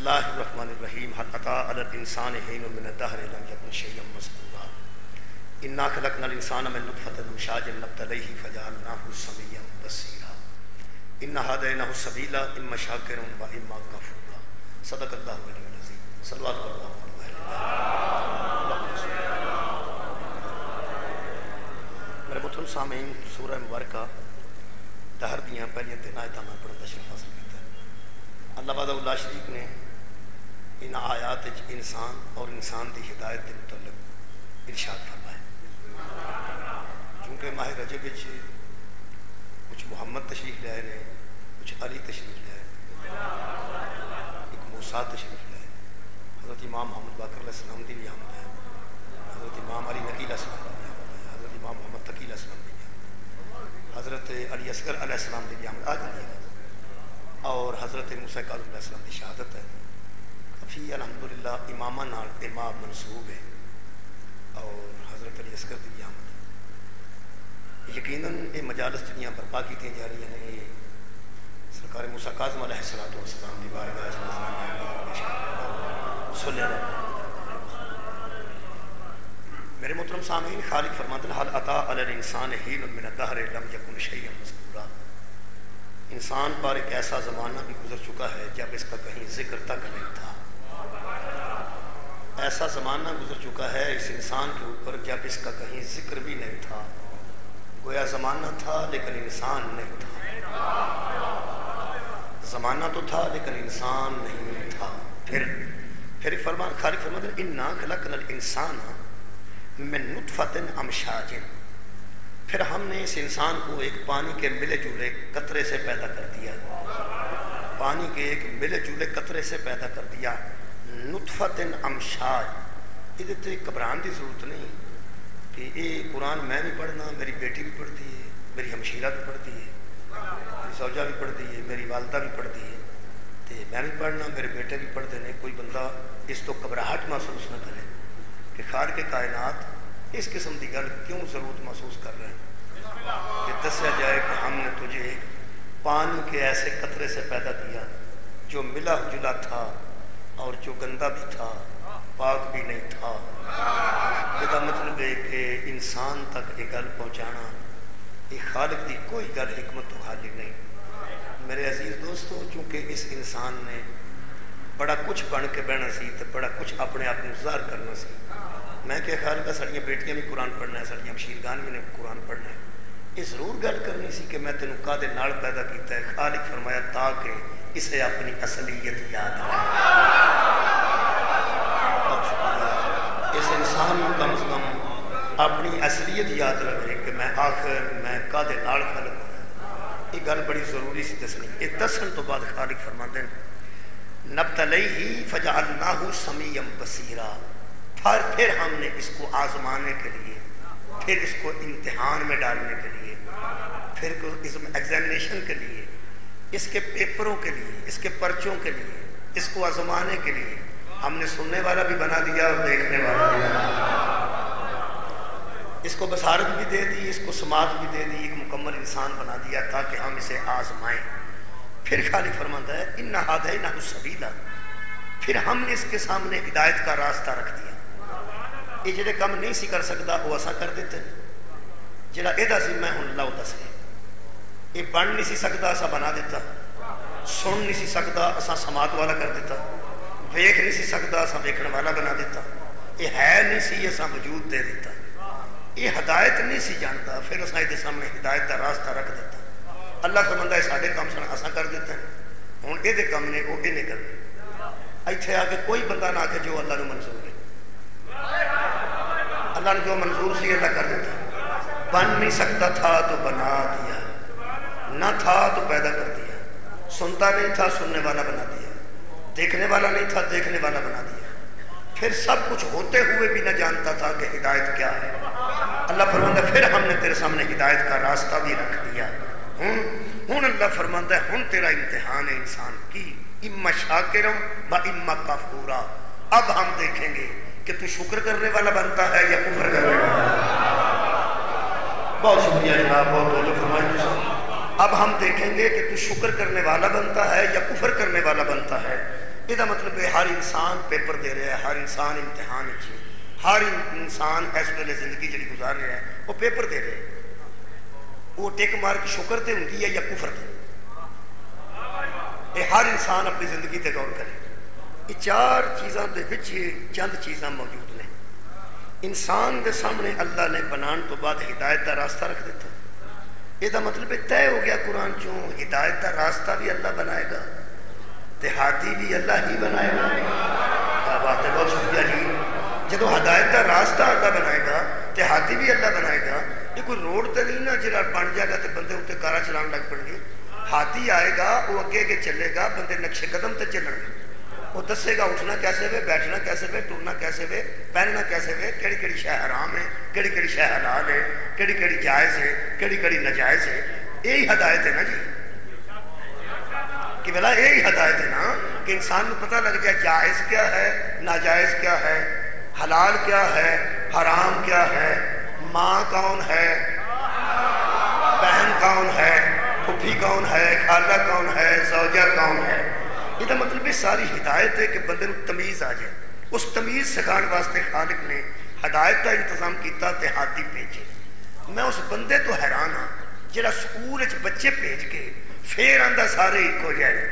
اللہ الرحمن الرحیم هل اتى علی الانسان حین من الدهر لم یکن شیئا مذکورا انا خلقنا الانسان من نطفة امشاج نبتلیہ فجعلناہ سمیعا بصیرا انا ہدیناہ السبیل اما شاکرا و اما کفورا صدق اللہ العلی العظیم صلوات اللہ علیہ میرے محترم سامعین، سورہ مبارکہ دہر دیاں پہلیاں 3 آیتاں میں پڑھن دا شرف حاصل کیتا ہے۔ اللہ وحدہ لا شریک نے ان آیات انسان اور انسان دی ہدایت کے متعلق ارشاد فرمایا۔ چونکہ ماہ رجب وچ کچھ محمد تشریف لے آئے نے، کچھ علی تشریف لے آئے، ایک موسیٰ تشریف لے آئے، حضرت امام محمد باقر علیہ السلام دی بھی آمد ہے، حضرت امام علی نقی علیہ السلام دی آمد ہے، حضرت امام محمد تقی علیہ السلام دی بھی آمد ہے، حضرت علی اصغر علیہ السلام دی بھی آمد آ جاتی ہے، اور حضرت موسیٰ کاظم علیہ السلام کی شہادت ہے۔ فی الحمدللہ امامہ نال امام منصوب ہے، اور حضرت علی اصغر دی بھی آمد ہے۔ یقیناً یہ مجالس جڑیاں برپا کی جا رہی ہیں، یہ سرکار موسیٰ کاظم علیہ السلام دی بارگاہ سننے میرے محترم سامعین، خالق فرماتے ہیں حل اتى علی الانسان حین من الدہر لم یکن شیئا مذکورا۔ انسان پر ایک ایسا زمانہ بھی گزر چکا ہے جب اس کا کہیں ذکر تک نہیں تھا۔ ایسا زمانہ گزر چکا ہے اس انسان کے اوپر جب اس کا کہیں ذکر بھی نہیں تھا۔ گویا زمانہ تھا لیکن انسان نہیں تھا، زمانہ تو تھا لیکن انسان نہیں تھا۔ پھر خالق فرماتے ہیں انا خلقنا الانسان من نطفۃ امشاج، پھر ہم نے اس انسان کو ایک پانی کے ملے جلے قطرے سے پیدا کر دیا، پانی کے ایک ملے جلے قطرے سے پیدا کر دیا۔ نطفۃ امشاج، یہ گھبران کی ضرورت نہیں کہ یہ قرآن میں بھی پڑھنا، میری بیٹی بھی پڑھتی ہے، میری ہمشیرہ بھی پڑھتی ہے، میری زوجہ بھی پڑھتی ہے، میری والدہ بھی پڑھتی ہے، تو میں بھی پڑھنا، میرے بیٹے بھی پڑھتے ہیں۔ کوئی بندہ اس تو گھبراہٹ محسوس نہ کرے کہ خالق کائنات اس قسم کی گل کیوں ضرورت محسوس کر رہے ہیں کہ دسیا جائے کہ ہم نے تجھے پانی کے ایسے قطرے سے پیدا کیا جو ملا جلا تھا اور جو گندا بھی تھا، پاک بھی نہیں تھا۔ یہ مطلب ہے کہ انسان تک یہ گل پہنچانا یہ خالق دی کوئی گل حکمت تو خالی نہیں۔ میرے عزیز دوستو، چونکہ اس انسان نے بڑا کچھ بن کے بہنا سی تو بڑا کچھ اپنے آپ کو ظاہر کرنا سی۔ میں کہ خالق ساڑیاں بیٹیاں بھی قرآن پڑھنا ہے، ساڑیاں ہمشیرگان بھی نے قرآن پڑھنا ہے۔ یہ ضرور گل کرنی سی کہ میں تینوں کادے نال پیدا کیتا ہے۔ خالق فرمایا تاکہ اسے اپنی اصلیت یاد رہے۔ اس انسان کو کم از کم اپنی اصلیت یاد رکھے کہ میں آخر میں کادے نال خلق ہوں۔ یہ گل بڑی ضروری سی دسنی۔ یہ دسن تو بعد خالق فرماتے ہیں نبتلیہ فجعلناہ سمیعا بصیرا، پھر ہم نے اس کو آزمانے کے لیے، پھر اس کو امتحان میں ڈالنے کے لیے، پھر اس ایگزامینیشن کے لیے، اس کے پیپروں کے لیے، اس کے پرچوں کے لیے، اس کو آزمانے کے لیے ہم نے سننے والا بھی بنا دیا اور دیکھنے والا بھی بنا دیا۔ اس کو بصارت بھی دے دی، اس کو سماعت بھی دے دی، ایک مکمل انسان بنا دیا تاکہ ہم اسے آزمائیں۔ پھر خالق فرماتا ہے انا ہدیناہ السبیل، پھر ہم نے اس کے سامنے ہدایت کا راستہ رکھ دیا۔ یہ جڑے کم نہیں سی کر سکتا وہ اسا کر دیتے، جڑا ایدہ سی میں ہوں اللہ دسے، یہ بن نہیں سی سکتا اسا بنا دیتا، سن نہیں سی سکتا اسا سماعت والا کر دیتا، ویکھ نہیں سی سکتا اسا ویکھن والا بنا دیتا، یہ ہے نہیں سی اسا وجود دے دیتا، یہ ہدایت نہیں سی جانتا پھر اسا یہ سامنے ہدایت کا راستہ رکھ دیتا۔ اللہ فرماندا ہے ساڈے کام سن اسا کر دیتا ہے، ہن یہ کام نے وہ نہیں کرنے۔ ایتھے آ کے کوئی بندہ نہ کہ جو اللہ نو منظور ہے، اللہ نے جو منظور سی اللہ کر دیتا۔ بن نہیں سکتا تھا تو بنا دیا، نہ تھا تو پیدا کر دیا، سنتا نہیں تھا سننے والا بنا دیا، دیکھنے والا نہیں تھا دیکھنے والا بنا دیا، پھر سب کچھ ہوتے ہوئے بھی نہ جانتا تھا کہ ہدایت کیا ہے۔ اللہ فرماتا ہے پھر ہم نے تیرے سامنے ہدایت کا راستہ بھی رکھ دیا۔ ہن اللہ فرماتا ہے ہن تیرا امتحان ہے انسان کی، اما شاکرا و اما کفورا۔ اب ہم دیکھیں گے کہ تو شکر کرنے والا بنتا ہے یا کفر کرنے والا۔ بہت شکریہ جناب، بہت بہت فرمائیں۔ اب ہم دیکھیں گے کہ تو شکر کرنے والا بنتا ہے یا کفر کرنے والا بنتا ہے۔ یہ مطلب ہے ہر انسان پیپر دے رہا ہے، ہر انسان امتحان ہے، ہر انسان اس ویلے زندگی جڑی گزار رہا ہے وہ پیپر دے رہے ہیں، وہ ٹک مار کے شکر تے ہوندی ہے یا کفر تے، یہ ہر انسان اپنی زندگی تے غور کرے۔ یہ چار چیزاں دے وچ چند چیزاں موجود نے۔ انسان دے سامنے اللہ نے بنان تو بعد ہدایت کا راستہ رکھ دیتا، یہ مطلب طے ہو گیا قرآن چوں ہدایت کا راستہ بھی اللہ بنائے گا تے ہادی بھی اللہ ہی بنائے گا۔ کیا بات ہے، بہت شکریہ جی۔ جدو ہدایت کا راستہ اللہ بنائے گا تے ہادی بھی اللہ بنائے گا، یہ کوئی روڈ تے نہیں نا جڑا بن جائے گا تے بندے اتنے کارا چلان لگ پڑ گے۔ ہادی آئے گا، وہ اگے اگے چلے گا، بندے نقشے قدم تے چلن گے، وہ دسے گا اٹھنا کیسے وے، بیٹھنا کیسے وے، ٹرنا کیسے وے، پہننا کیسے وے، کیڑی کیڑی شے حرام ہے، کیڑی کیڑی شے حلال ہے، کیڑی کیڑی جائز ہے، کیڑی کیڑی ناجائز ہے۔ یہی ہدایت ہے نا جی، کہ بلا یہی ہدایت ہے نا کہ انسان کو پتہ لگ جائے جائز کیا ہے، ناجائز کیا ہے، حلال کیا ہے، حرام کیا ہے، ماں کون ہے، بہن کون ہے، پھوپھی کون ہے، خالہ کون ہے، زوجہ کون ہے۔ یہ مطلب ساری ہدایت ہے کہ بندے کو تمیز آ جائے۔ اس تمیز سکھانے واسطے خالق نے ہدایت کا انتظام کیتا تے ہادی بھیجے۔ میں اس بندے تو حیران ہاں جڑا سکول بچے بھیج کے پھر آندا سارے ایک ہو جائے۔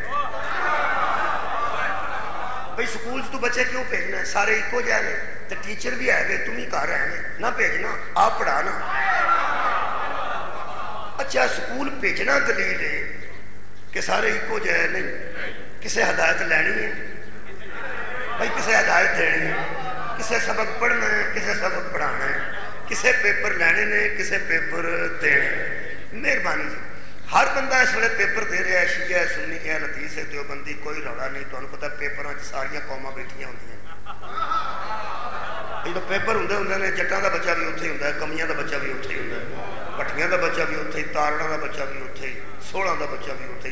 بھائی سکول تو بچے کیوں بھیجنا ہے، سارے ایک ہو جائے تو ٹیچر بھی ہے گے، تم ہی گھر رہنے نہ بھیجنا، آپ پڑھانا۔ اچھا سکول بھیجنا دلیل ہے کہ سارے ایک ہو جائے؟ نہیں، کسے ہدایت لینی ہے بھائی، کسے ہدایت دینی ہے، کسے سبق پڑھنا ہے، کسے سبق پڑھانا ہے، کسے پیپر لینے نے، کسے پیپر دینے۔ مہربانی جی، ہر بندہ اس وقت پیپر دے رہا ہے، شیعہ ہے، سنی ہے، حدیث ہے، دیوبندی، کوئی روڑا نہیں۔ تمہیں پتا پیپراں ساریا قوماں بیٹھیاں ہوندیاں، جدوں پیپر ہوندے نے جٹاں دا بچہ بھی اتھے ہوندا ہے، کمیاں دا بچہ بھی اتھے ہوندا ہے، پٹھیاں دا بچہ بھی اتھے، تارڑاں دا بچہ بھی اتھے، سوڑاں دا بچہ بھی اتھے،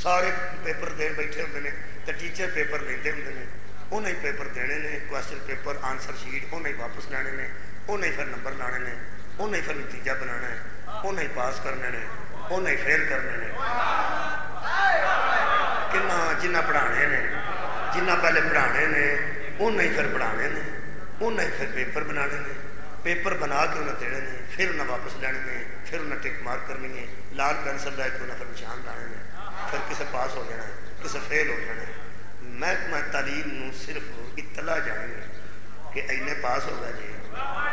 سارے پیپر دین بیٹھے ہوندے نے تے ٹیچر پیپر لیندے ہوندے نے، انہیں پیپر دینے نے، کوسچن پیپر آنسر شیٹ انہیں واپس لینے نے، انہیں پھر نمبر لانے نے، انہیں پھر نتیجہ بنانا ہے، انہیں پاس کرنے نے، انہیں فیل کرنے نے۔ کنا جنہ پڑھانے نے، جنہ پہلے پڑھانے نے انہیں پھر پڑھانے نے، انہیں پھر پیپر بنانے نے، پیپر بنا کے انہیں دینے نے، پھر انہیں واپس لینے نے، پھر انہیں ٹک مارک کرنی ہے، لال پینسل لے کے انہیں پھر نشان لانے نے، پھر کسے پاس ہو جانا ہے، کسے فیل ہو جانا ہے۔ محکمہ تعلیم نو صرف اطلاع جانی ہے کہ اینے پاس ہو گئے جی،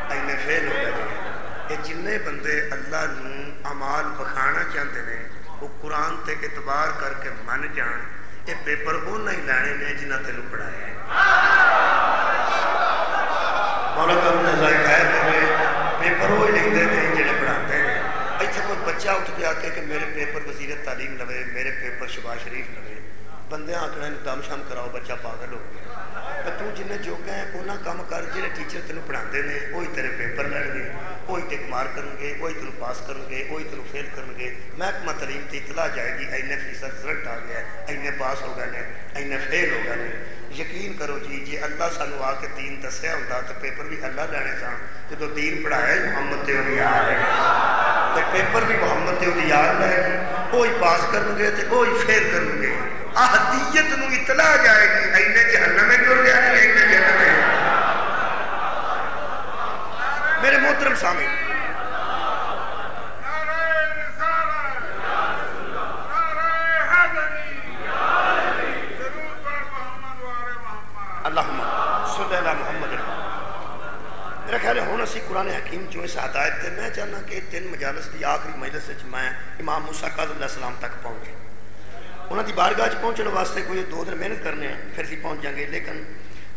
اینے فیل ہو گئے جی۔ یہ جن بندے اللہ نو اعمال بکھانا چاہتے ہیں وہ قرآن تے اعتبار کر کے من جان، یہ پیپر وہ نہیں لینے نے جنہ تینوں پڑھایا ہے۔ مولا کرم نے ظاہر ہے پیپر وہ لکھتے ہیں جنہیں پڑھاتے ہیں۔ ایتھے کوئی بچہ اٹھ کے آتے کہ میرے پیپر وزیر تعلیم لوے، میرے پیپر شباز شریف لوے، بندے آکڑے دم شام کراؤ، بچہ پاگل ہو گیا۔ تو جن جو گئے انہاں کام کر جڑے ٹیچر تینوں پڑھاتے ہیں، وہی تیرے پیپر لڑ گے، وہی ٹک مار کرن گے، وہی تینوں پاس کرن گے، وہی تینوں فیل کرن گے۔ محکمہ تعلیم تی اطلاع جائے گی اینے فیصد رزلٹ آ گیا ہے، اینے پاس ہو گئے ہیں، اینے فیل ہو گئے ہیں۔ یقین کرو جی جی اللہ سانو آ کے دین دسیا ہوندا تو پیپر بھی اللہ لینے سان، جدو دین پڑھایا محمد تے اولیاء ہے تے پیپر بھی محمد تے اولیاء لے گی، وہی پاس کرن گے تے وہی فیل کرن گے۔ احدیت نو اطلاع جائے گی اینے جہنم میں جڑ گیا نہیں، اینے جنت میں۔ میرے محترم سامعین، اللہم صلی اللہ محمد۔ میرا خیال ہے ہوں اسی قرآن حکیم جو اس ہدایت تے میں چاہنا کہ 3 مجالس کی آخری مجلس میں امام موسیٰ کاظم علیہ السلام تک پہنچے، انہوں دی بارگاہ پہنچنے واسطے کوئی 2 دن محنت کرنے ہیں پھر ہی پہنچ جائیں گے۔ لیکن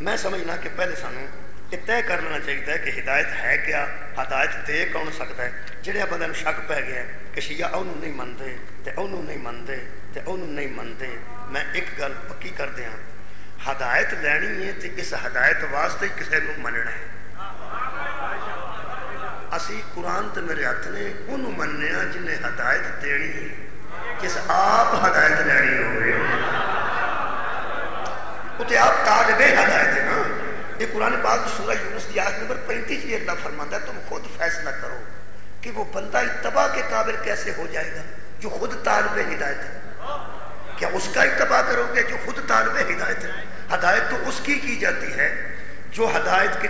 میں سمجھنا کہ پہلے سانو یہ طے کر لینا چاہیے کہ ہدایت ہے کیا، ہدایت دے کون سکتا ہے۔ جڑے بندے نوں شک پہ گیا کہ شیعہ انہوں نہیں منتے تے انہوں نہیں منتے تے انہوں نہیں منتے، میں ایک گل پکی کر دیاں، ہدایت لینی ہے تے اس ہدایت واسطے کسے نوں مننا ہے۔ اسی قرآن تے میرے ہاتھ نے انہوں مننے ہیں جنہیں ہدایت دینی ہے، جس آپ ہدایت لینی ہوئے اتنے آپ طالب ہدایت ہے نا۔ یہ قرآن پاک سورہ یونس کی آیت نمبر 35 یہ اللہ فرماتا ہے تم خود فیصلہ کرو کہ وہ بندہ اتباع کے قابل کیسے ہو جائے گا جو خود طالب ہدایت ہے۔ کیا اس کا اتباع کرو گے جو خود طالب ہدایت ہے؟ ہدایت تو اس کی جاتی ہے جو ہدایت کے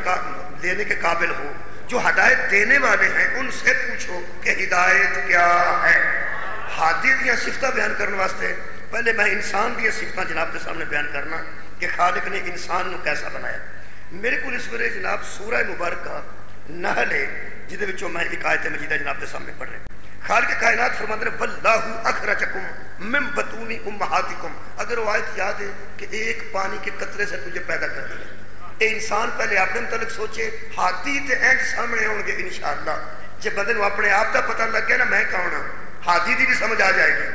دینے کے قابل ہو. جو ہدایت دینے والے ہیں ان سے پوچھو کہ ہدایت کیا ہے. ہادی دیا صفتہ بیان کرنے واسطے پہلے میں انسان دیا صفتہ جناب کے سامنے بیان کرنا کہ خالق نے انسان نو کیسا بنایا. میرے کو اس ویلے جناب سورہ مبارکہ نحل ہے جہدے وچوں میں ایک آیت مجیدہ جناب کے سامنے پڑھ رہا. خالق کائنات فرماتے ہیں واللہ اخرجکم من بطون امہاتکم. اگر وہ آیت یاد ہے کہ ایک پانی کے قطرے سے تجھے پیدا کر دیا. اے انسان پہلے اپنے متعلق سوچے. ہاتھی تے اینٹ سامنے ہون گے انشاءاللہ. جے بندے نو اپنے آپ دا پتہ لگ گیا نا میں کون ہاں, ہاتھی دی بھی سمجھ آ جائے گی.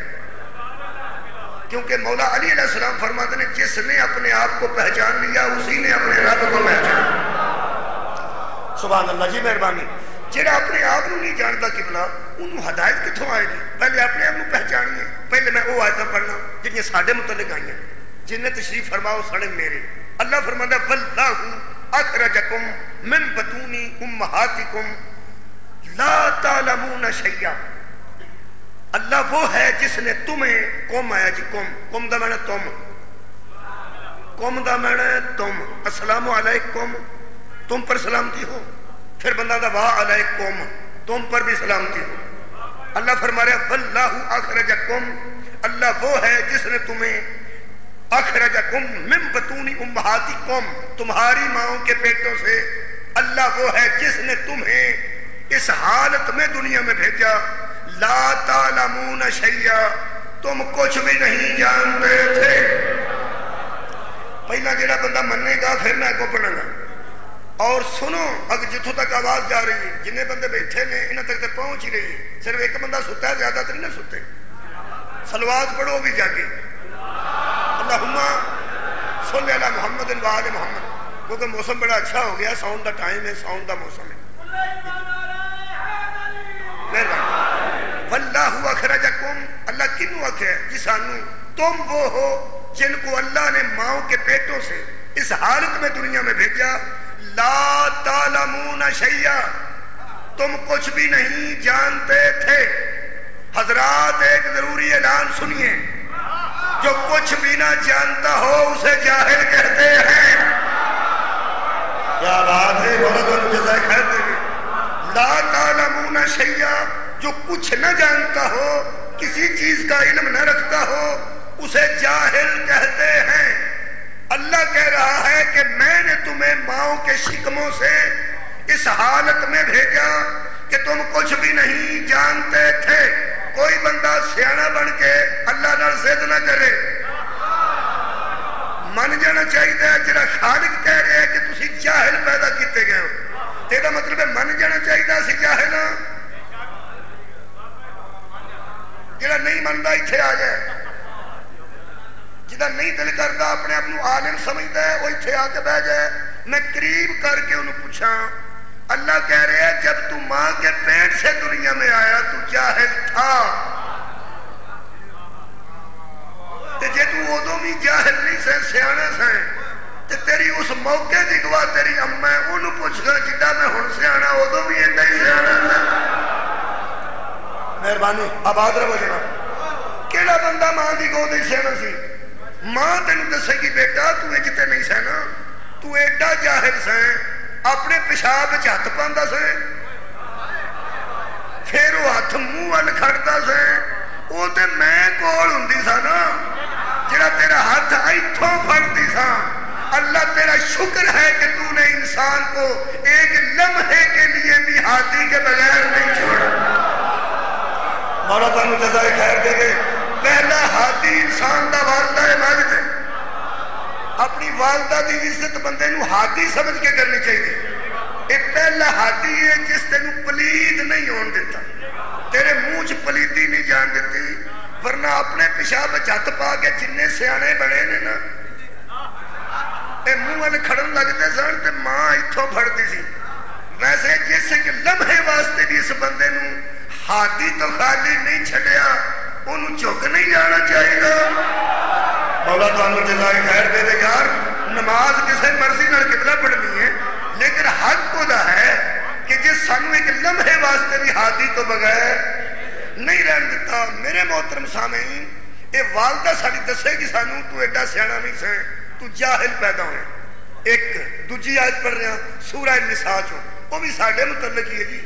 کیونکہ مولا علی علیہ السلام فرماتے ہیں جس نے اپنے آپ کو پہچان لیا اسی نے اپنے رب کو پہچانا. سبحان اللہ جی مہربانی. جہاں اپنے آپ نہیں جانتا قبلہ انہوں ہدایت کتوں آئے گی؟ پہلے اپنے آپ کو پہچانیے. پہلے میں وہ آیتاں پڑھنا جنہیں ساڈے متعلق آئی ہیں, جنہیں تشریف فرماؤ ساڑے میرے. اللہ فرماتا ہے واللہ اخرجکم من بطون امہاتکم لا تعلمون شیئا. اللہ وہ ہے جس نے تمہیں, قوم آیا جی قوم دا معنی تم, قوم دا معنی تم. السلام علیکم تم پر سلامتی ہو. پھر بندہ دا وا علیکم تم پر بھی سلامتی ہو. اللہ فرما رہا ہے واللہ اخرجکم, اللہ وہ ہے جس نے تمہیں اخرجکم من بطون امہاتکم, تمہاری ماؤں کے پیٹوں سے. اللہ وہ ہے جس نے تمہیں اس حالت میں دنیا میں بھیجا لا تعلمون شیئا, تم کچھ بھی نہیں جانتے تھے. پہلا جڑا بندہ منے گا پھر میں کو پڑھنا گا. اور سنو اگر جتوں تک آواز جا رہی ہے جنہیں بندے بیٹھے نے انہاں تک تے پہنچ ہی رہی ہے. صرف ایک بندہ ستا ہے, زیادہ تر نہیں ستے. صلوات پڑھو بھی جا کے اللہم صلی علی محمد و آل محمد. کیونکہ موسم بڑا اچھا ہو گیا, ساؤنڈ دا ٹائم ہے, ساؤنڈ دا موسم ہے. واللہ اخرجکم, اللہ کنو آکھے جی سانو تم وہ ہو جن کو اللہ نے ماؤں کے پیٹوں سے اس حالت میں دنیا میں بھیجا لا تعلمون شیئا, تم کچھ بھی نہیں جانتے تھے. حضرات ایک ضروری اعلان سنیے, جو کچھ بھی نہ جانتا ہو اسے جاہل کہتے ہیں. کیا بات ہے, بہت جزائے خیر دے. لا تعلمون شیئا, جو کچھ نہ جانتا ہو, کسی چیز کا علم نہ رکھتا ہو, اسے جاہل کہتے ہیں. اللہ کہہ رہا ہے کہ میں نے تمہیں ماؤں کے شکموں سے اس حالت میں بھیجا کہ تم کچھ بھی نہیں جانتے تھے. کوئی بندہ سیانا بن کے اللہ نال ضد نہ کرے. من جانا چاہیے جڑا خالق کہہ رہا ہے کہ تسی جاہل پیدا کیتے گئے ہو, تیرا مطلب ہے من جانا چاہیے اسی جاہل ہاں. جڑا نہیں منتا اتنے آ جائے, جدا نہیں دل کرتا اپنے آپ کو عالم سمجھتا ہے وہ اتنے آ کے بہ جائے. میں قریب کر کے انہوں پوچھا, اللہ کہہ رہے ہیں جب تو ماں کے پیٹ سے دنیا میں آیا تو جاہل تھا, جے تو ادو بھی جاہل نہیں سے سیانے سے تے تیری اس موقع دی گواہ تیری اما ہے, انہوں پوچھ گا جدا میں ہن سیانا ادو بھی ایڈا ہی سیانا تھا. مہربانی آباد رہو جناب. کیڑا بندہ ماں دی گود ہی سیانا سی؟ ماں تینوں دسے گی بیٹا تو اجتے نہیں سہنا, تو ایڈا جاہل سے اپنے پیشاب ہاتھ پاندا سے, پھر وہ ہاتھ منہ ول کھڑتا سے, وہ تے میں کول ہوندی سا نا جڑا تیرا ہاتھ ایتھوں پھڑتی سا. اللہ تیرا شکر ہے کہ تو نے انسان کو ایک لمحے کے لیے بھی ہاتھی کے بغیر نہیں چھوڑا. مولا تانوں جزائے خیر دے گے. پہلا ہاتھی انسان دا والدہ ماجد ہے. اپنی والدہ دی عزت بندے نو ہاتھی سمجھ کے کرنی چاہیے. یہ پہلا ہاتھی ہے جس تینوں پلید نہیں ہون دیتا, تیرے منہ چ پلیدی نہیں جان دیتی. ورنہ اپنے پیشاب ہاتھ پا کے جن سیانے بنے نے نا اے منہ ول کھڑن لگتے سن تے ماں اتھوں پھڑتی سی. ویسے جس ایک لمحے واسطے بھی اس بندے نو ہاتھی تو خالی نہیں چھڈیا, انہوں جھک نہیں جانا چاہیے گا. مولا تانوں جزائے خیر دے دے. یار نماز کسی مرضی نال قبلہ پڑھنی ہے, لیکن حق خدا ہے کہ جس سانو ایک لمحے واسطے بھی ہاتھی تو بغیر نہیں رہن دیتا. میرے محترم سامعین, یہ والدہ ساری دسے گی سانو تو ایڈا سیانا نہیں سے, تو جاہل پیدا ہوئے. ایک دوجی آیت پڑھ رہے ہیں سورہ نساء چوں، وہ بھی ساڈے متعلق ہی ہے جی.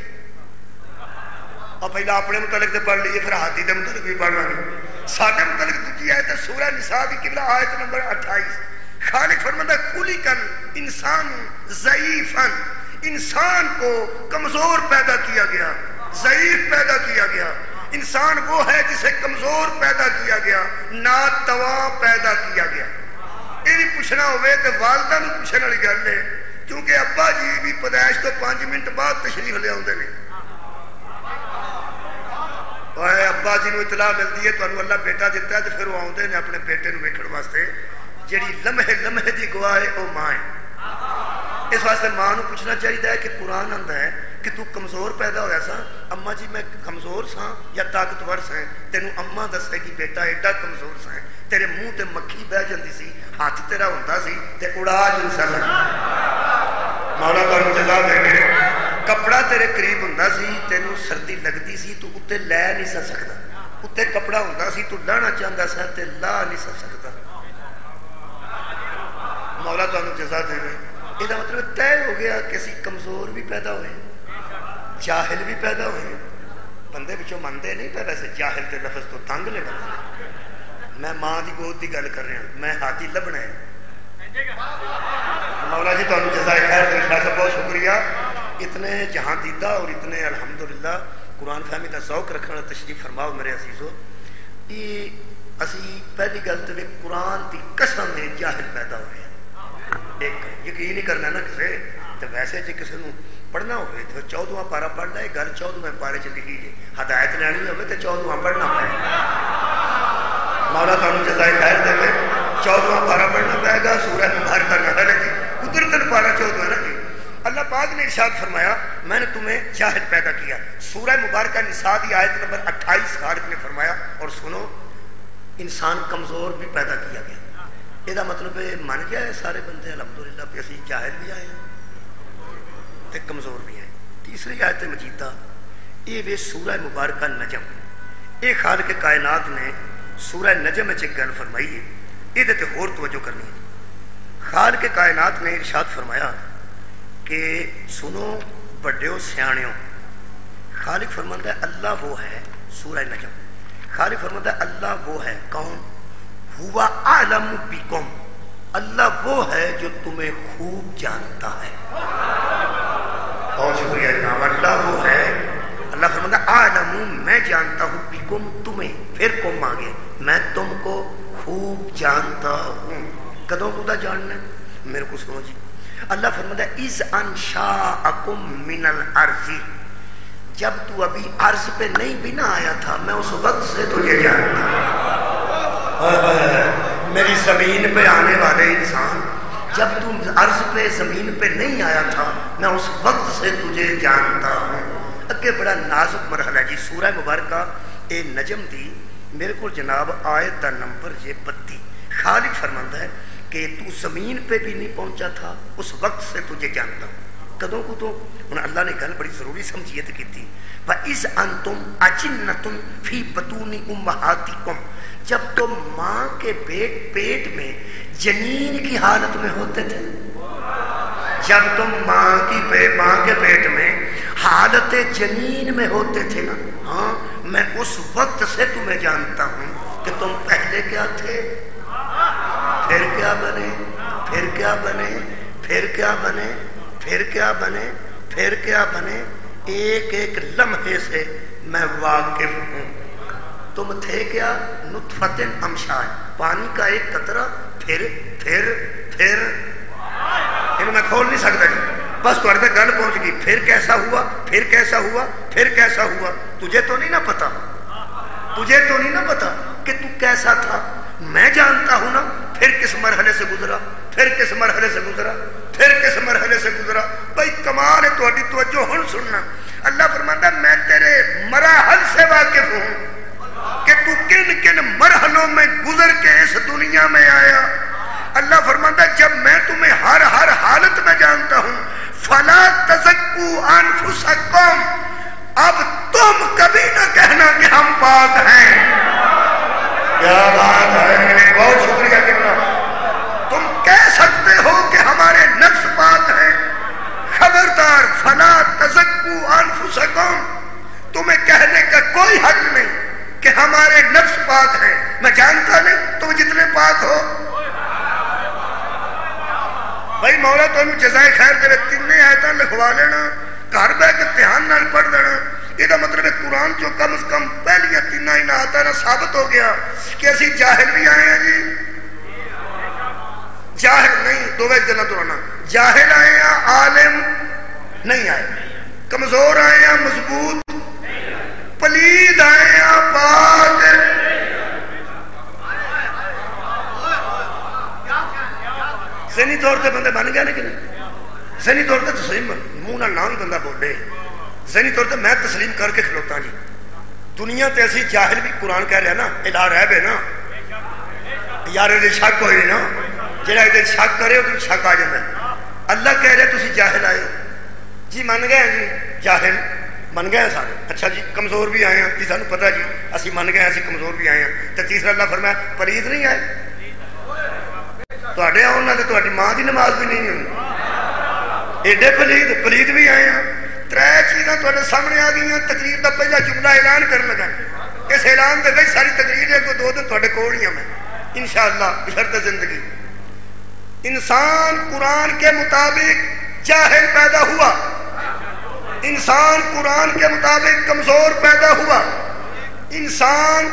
اور پہلا اپنے متعلق تے پڑھ لیے پھر ہاتھی دے متعلق بھی پڑھ لیں. ساڈے متعلق دوجی آیت ہے سورہ نساء دی قبلہ آیت نمبر 28. خالق فرماتا ہے خلقل انسان ضعیفا، انسان کو کمزور پیدا کیا گیا، ضعیف پیدا کیا گیا. انسان وہ ہے جسے کمزور پیدا کیا گیا، ناتواں پیدا کیا گیا. یہ بھی پوچھنا ہوئے تو والدہ نو پوچھنے والی گل ہے، کیونکہ ابا جی بھی پیدائش تو 5 منٹ بعد تشریف لے آتے ہیں. ابا جی نو اطلاع ملتی ہے تمہیں اللہ بیٹا دیتا ہے تو پھر وہ آتے ہیں اپنے بیٹے نو ویکھن واسطے. جیڑی لمحے لمحے دی گواہ ہے وہ ماں ہے. اس واسطے ماں نو پوچھنا چاہیے کہ قرآن آندا ہے کہ تو کمزور پیدا ہویا سا. اما جی میں کمزور سا یا طاقتور سا؟ تینوں اما دسے گی بیٹا ایڈا کمزور سا، تیرے منہ تے مکھی بہ جاندی سی، ہاتھ تیرا ہوندا سی تے اڑا جلسا سا. مولا تانوں جزا دے میرے. کپڑا تیرے قریب ہوندا سی، تینوں سردی لگدی سی تو اوتے لے نہیں سا سکدا. اوتے کپڑا ہوندا سی تو لانا چاہندا سا تے لا نہیں سا سکدا. مولا تانوں جزا دے. یہ مطلب طے ہو گیا کہ اسی کمزور بھی پیدا ہوئے، جاہل بھی پیدا ہوئے. بندے بچوں منتے نہیں پہ ویسے جاہل کے لفظ تو تنگ لے بندے. میں ماں دی گود کی گل کر رہا، میں ہاتھی لبنا ہے. مولا جی تمہیں جزائے خیر دے. خیر صاحب بہت شکریہ. اتنے جہاں دیدہ اور اتنے الحمدللہ قرآن فہمی کا ذوق رکھنا تشریف فرماؤ میرے عزیزو. یہ اسی پہلی گل تو قرآن کی قسم میں جاہل پیدا ہوئے. ایک یقین ہی کرنا نا کسے تو ویسے جی کسی نے پڑھنا ہوئے تو 14واں پارا پڑھ لے. گل 14ویں پارے چ لکھی جی. ہدایت لینی ہوئے تو 14واں پڑھنا پڑے. مولا تمہیں جزائے خیر دے. 14واں پارا پڑھنا پائے گا. سورہ مبارکہ کا ہے جی قدرتن پارا 14 ہے نا جی. اللہ پاک نے ارشاد فرمایا میں نے تمہیں جاہل پیدا کیا. سورہ مبارکہ نساء کی آیت نمبر 28 خالق نے فرمایا اور سنو انسان کمزور بھی پیدا کیا گیا. یہ مطلب من گیا ہے سارے بندے الحمدللہ کہ اسی جاہل بھی آئے ہیں تے کمزور بھی ہیں. تیسری آیت مجیدہ یہ وے سورہ مبارکہ نجم. یہ خالق کائنات نے سورہ نجم میں ایک گل فرمائی ہے، یہ تے ہور توجہ کرنی ہے. خالق کائنات نے ارشاد فرمایا کہ سنو بڑیو سیاਣیوں. خالق فرماتا ہے اللہ وہ ہے. سورہ نجم خالق فرماتا ہے اللہ وہ ہے. کون؟ ہوا اعلم بکم. اللہ وہ ہے جو تمہیں خوب جانتا ہے. بہت شکریہ جناب. اللہ وہ ہے. اللہ فرماتا ہے اعلم میں جانتا ہوں بکم تمہیں. پھر کم آگے میں تم کو خوب جانتا ہوں. کدوں خدا جاننا میرے کو سنو جی. اللہ فرماتا ہے اذ انشاءکم من الارض. جب تو ابھی عرض پہ نہیں بھی نہ آیا تھا میں اس وقت سے تجھے جانتا ہوں. میری زمین پہ آنے والے انسان جب تم عرض پہ زمین پہ نہیں آیا تھا میں اس وقت سے تجھے جانتا ہوں. اگے بڑا نازک مرحلہ ہے جی. سورہ مبارکہ اے نجم دی میرے کو جناب آیت دا نمبر یہ 32. خالق فرماتا ہے کہ تو زمین پہ بھی نہیں پہنچا تھا اس وقت سے تجھے جانتا ہوں. کدوں کو تو ہن اللہ نے گل بڑی ضروری سمجھیت کی تھی. وَإِذْ أَنْتُمْ أَجِنَّةٌ فِي بُطُونِ أُمَّهَاتِكُمْ. جب تم ماں کے پیٹ میں جنین کی حالت میں ہوتے تھے. جب تم ماں کے پیٹ میں حالت جنین میں ہوتے تھے نا. ہاں میں اس وقت سے تمہیں جانتا ہوں کہ تم پہلے کیا تھے پھر کیا بنے پھر کیا بنے پھر کیا بنے پھر کیا بنے پھر کیا بنے. ایک ایک لمحے سے میں واقف ہوں. تم تھے کیا نطفۃ امشاج پانی کا ایک قطرہ. پھر انہیں میں کھول نہیں سکتا جی. بس تھوڑے تک گل پہنچ گئی. پھر کیسا ہوا پھر کیسا ہوا پھر کیسا ہوا. تجھے تو نہیں نا پتا تجھے تو نہیں نا پتا کہ تو کیسا تھا. میں جانتا ہوں نا. پھر کس مرحلے سے گزرا پھر کس مرحلے سے گزرا پھر کس مرحلے سے گزرا. بھائی کمال ہے تہاڈی توجہ ہن سننا. اللہ فرماتا ہے میں تیرے مراحل سے واقف ہوں کہ تو کن کن مرحلوں میں گزر کے اس دنیا میں آیا. اللہ فرماتا ہے جب میں تمہیں ہر حالت میں جانتا ہوں فلا تزکوا انفسکم. اب تم کبھی نہ کہنا کہ ہم پاک ہیں. کیا بات ہے. بہت شکریہ. تم کہہ سکتے ہو کہ ہمارے نفس پاک ہیں، خبردار فلا تزکوا انفسکم، تمہیں کہنے کا کوئی حق نہیں کہ ہمارے نفس پاک ہیں، میں جانتا نہیں تم جتنے پاک ہو۔ بھائی مولا تمہیں جزائے خیر دے، تین آیتاں لکھوا لینا، گھر بہ کے دھیان نال پڑھ دینا۔ یہ مطلب ہے قرآن جو کم از کم پہلی تین آیتاں نہ ثابت ہو گیا کہ اسی جاہل بھی آئے ہیں جی، جاہل نہیں، دو جنا دہرانا، جاہل آئے ہیں عالم نہیں آئے، کمزور آئے ہیں مضبوط، پلید آئے ہیں پاک۔ ذہنی طور پہ بندے بن گیا لیکن ذہنی طور پہ تسلیم منہ نہ نام بندہ بولے، ذہنی طور پہ میں تسلیم کر کے کھلوتا جی۔ دنیا تے ایسی جاہل بھی قرآن کہہ رہا نا الا ریب ہے نا، یار یہ شک ہوئے نا، جہاں یہ شک کرے وہ شک آ جاتا ہے۔ اللہ کہہ رہے تسی جاہل آئے جی، من گئے جی جاہل من گئے سارے، اچھا جی کمزور بھی آئے ہیں جی، سانو پتہ جی اسی من گئے اسی کمزور بھی آئے ہیں۔ تو تیسرا اللہ فرمایا پلید نہیں آئے، تواڈے آؤنا تے تواڈی ماں دی نماز بھی نہیں ہوئی، ایڈے پلید بھی آئے ہیں۔ ترے چیزاں تواڈے سامنے آ گئی ہیں، تقریر دا پہلا جملہ اعلان کرن لگا، اس اعلان دے وچ ساری تقریر کو 2 دن تواڈے کول ہی میں انشاءاللہ بشرط زندگی۔ انسان قرآن کے مطابق جاہل پیدا ہوا، انسان قرآن کے مطابق کمزور پیدا ہوا، انسان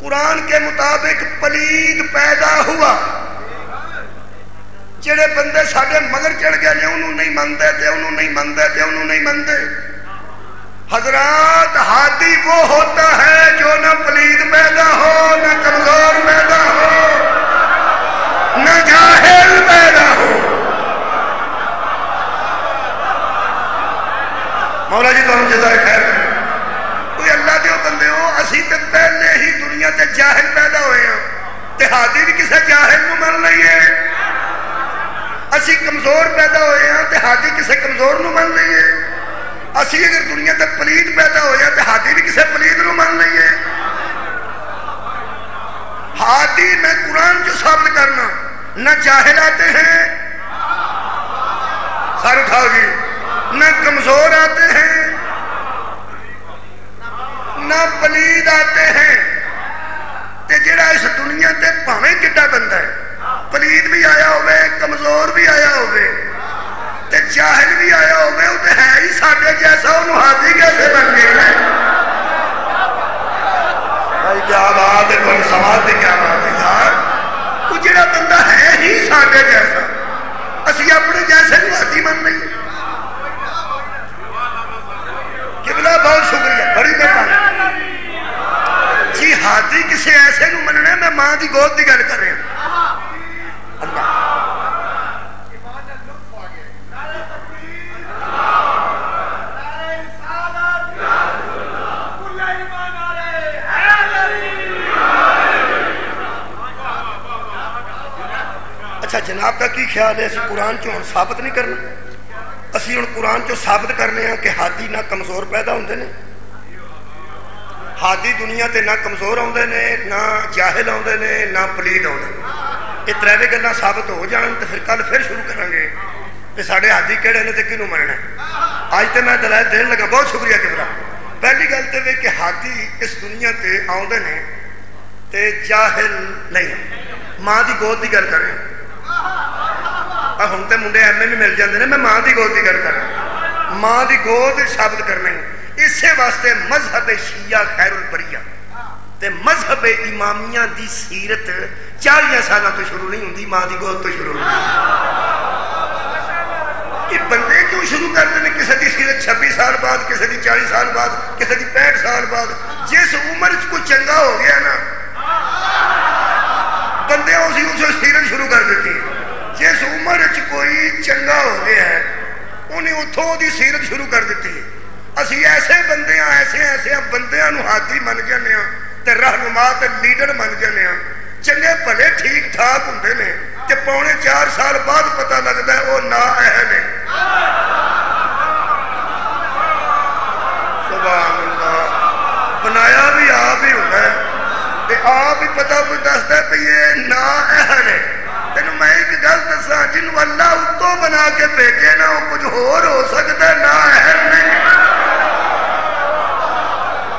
قرآن کے مطابق پلید پیدا ہوا۔ جڑے بندے ساڈے مگر چڑھ گئے نے انہوں نہیں مندے تے انہوں نہیں مندے تے انہوں نہیں مندے۔ حضرات ہادی وہ ہوتا ہے جو نہ پلید پیدا ہو، نہ کمزور پیدا ہو، نہ جاہل پیدا ہو۔ مولا جی تمہیں جزائے خیر کرے۔ کوئی اللہ دے بندے ہو، اسی تے پہلے ہی دنیا تے جاہل پیدا ہوئے ہیں، تے ہادی بھی کسے جاہل نو من لئیے۔ اسی کمزور پیدا ہوئے ہیں تے ہادی کسے کمزور نو من لئیے۔ اسی اگر دنیا تے پلید پیدا ہوئے ہیں تے ہادی بھی کسے پلید نو من لئیے۔ ہادی میں قرآن جو ثابت کرنا، نہ جاہل آتے ہیں، سر اٹھاؤ جی، نہ کمزور آتے ہیں، نہ پلید آتے ہیں۔ تے جڑا اس دنیا تے بھاویں کڈا بندہ ہے، پلید بھی آیا ہوئے، کمزور بھی آیا ہوئے، تے جاہل بھی آیا ہوئے، وہ تے ہے ہی ساڈے جیسا، انہوں ہادی کیسے بن گئے ہیں؟ بھائی کیا بات ہے، کوئی سوال دی کیا بات ہے یار، وہ جڑا بندہ ہے ہی ساڈے جیسا، اسی اپنے جیسے نو ہادی من نہیں۔ قبلہ بہت شکریہ، بڑی مہربانی جی۔ ہادی کسی ایسے نو مننا، میں ماں دی گود دی گل کر رہا ہوں۔ اچھا جناب کا کی خیال ہے، اسی قرآن چو ہم ثابت نہیں کرنا، اسی ہن قرآن چو ثابت کرنے ہیں کہ ہادی نہ کمزور پیدا ہوندے نے، ہادی دنیا تے نہ کمزور آندے نے، نہ جاہل آندے نے، نہ پلید آندے نے۔ یہ ترے گلاں ثابت ہو جان تو پھر کل شروع کریں گے کہ ساڈے ہادی کہڑے نے تے کینوں مننا ہے۔ اج تے میں دلائل دین لگا، بہت شکریہ قبلہ۔ پہلی گل تے وے کہ ہادی اس دنیا تے آندے نے تے جاہل نہیں، ماں دی گود دی گل کر رہے ہیں۔ ہن تے منڈے ایم اے بھی مل جاندے نے، میں ماں دی گود دی گل کر رہا، ماں دی گود ثابت کرنا ہے۔ اسے واسطے مذہب شیعہ خیر البریہ تے مذہب امامیہ دی سیرت 40 سالہ تو شروع نہیں ہوندی، ماں دی گود تو شروع ہوندی۔ یہ بندے کیوں شروع کرتے ہیں کسی دی سیرت 26 سال بعد، کسی دی 40 سال بعد، کسی دی 65 سال بعد؟ جس عمر کو چنگا ہو گیا نا بندے اسے سیرت شروع کر دیتی۔ جس عمر کوئی چنگا ہو گیا ہے انہیں اتھوں دی سیرت شروع کر دیتی ہے۔ اسی ایسے بندے ہیں، ایسے بندیاں نو ہادی من جانے ہیں تے رہنما تے لیڈر من جانے ہیں، چنگے بھلے ٹھیک ٹھاک ہوندے نے تے پونے 4 سال بعد پتہ لگتا ہے وہ نااہل ہے۔ سبحان اللہ، بنایا بھی آپ ہی ہوتا ہے تے آپ ہی پتہ کوئی دستا ہے کہ یہ نااہل ہے، تینوں میں ایک گل دساں، جنوں اللہ اتوں بنا کے بھیجے نا وہ کچھ ہو سکتا ہے نا ہے نہیں۔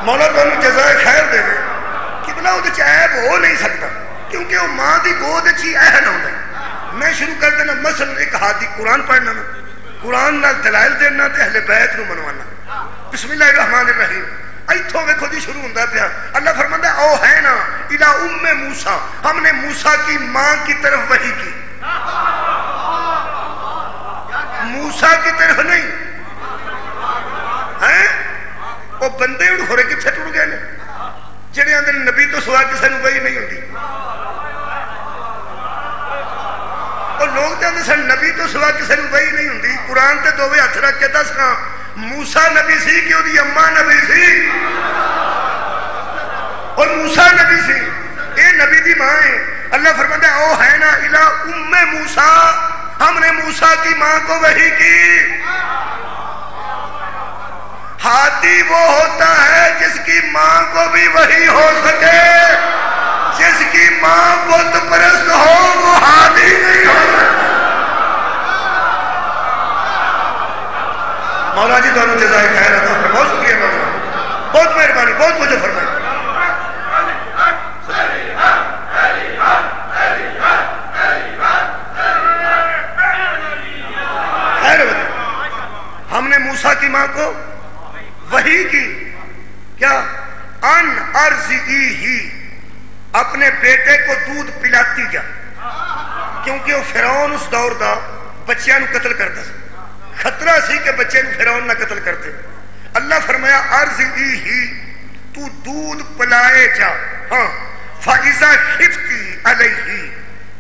مولا تانوں جزائے خیر دے کہ بلا وہ عیب ہو نہیں سکتا، کیونکہ وہ ماں دی گود ہی اہل ہوتا ہے۔ میں شروع کر دینا مثلا ایک ہاتھی قرآن پڑھنا نا، قرآن نال دلائل دینا تے اہل بیت نو منوانا۔ بسم اللہ الرحمن الرحیم ایتھوں ویکھو جی شروع ہوندا پیا، اللہ فرماندا ہے او ہے نا الی ام موسیٰ، ہم نے موسیٰ کی ماں کی طرف وحی کی۔ موسیٰ کی طرف نہیں ہیں، وہ بندے اڑ ہورے کتھے ٹر گئے نے جڑے آندے نبی تو سوا کسے نوں وحی نہیں ہوندی، اور لوگ تے آندے سن نبی تو سوا کسے نوں وحی نہیں ہوندی۔ قرآن تے دوویں ہتھ رکھ کے دسنا موسیٰ نبی سی کہ اودی اماں نبی سی اور موسیٰ نبی سی، اے نبی دی ماں ہے۔ اللہ فرماتا ہے او ہے نا الی ام موسیٰ، ہم نے موسیٰ کی ماں کو وحی کی۔ ہاتھی وہ ہوتا ہے جس کی ماں کو بھی وحی ہو سکے، جس کی ماں بت پرست ہو وہ ہاتھی نہیں ہو سکتا۔ مولا جی دونوں جزائے خیر عطا فرمائے، بہت شکریہ مولا، بہت مہربانی، بہت مجھے فرمائے۔ خیر بتا، ہم نے موسیٰ کی ماں کو وحی کی کیا ان ارضی ہی، اپنے بیٹے کو دودھ پلاتی جا، کیونکہ وہ فرعون اس دور دا بچیاں نو قتل کرتا سی، خطرہ سی کہ بچے نو فرعون نہ قتل کرتے۔ اللہ فرمایا ارضی ہی تو دودھ پلائے جا، ہاں فائزہ خفتی علیہ،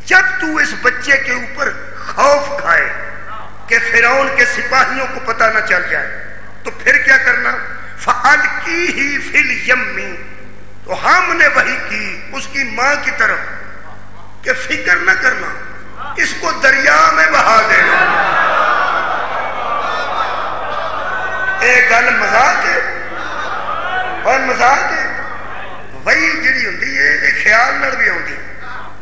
جب تو اس بچے کے اوپر خوف کھائے کہ فرعون کے سپاہیوں کو پتہ نہ چل جائے تو پھر کیا کرنا، فَأَلْقِيهِ فِي الْيَمِّ، تو ہم نے وحی کی اس کی ماں کی طرف کہ فکر نہ کرنا، اس کو دریا میں بہا دینا۔ ایک گل مذاق ہے اور مذاق ہے، وحی جڑی ہوندی ہے یہ خیال نال بھی ہوندی ہے۔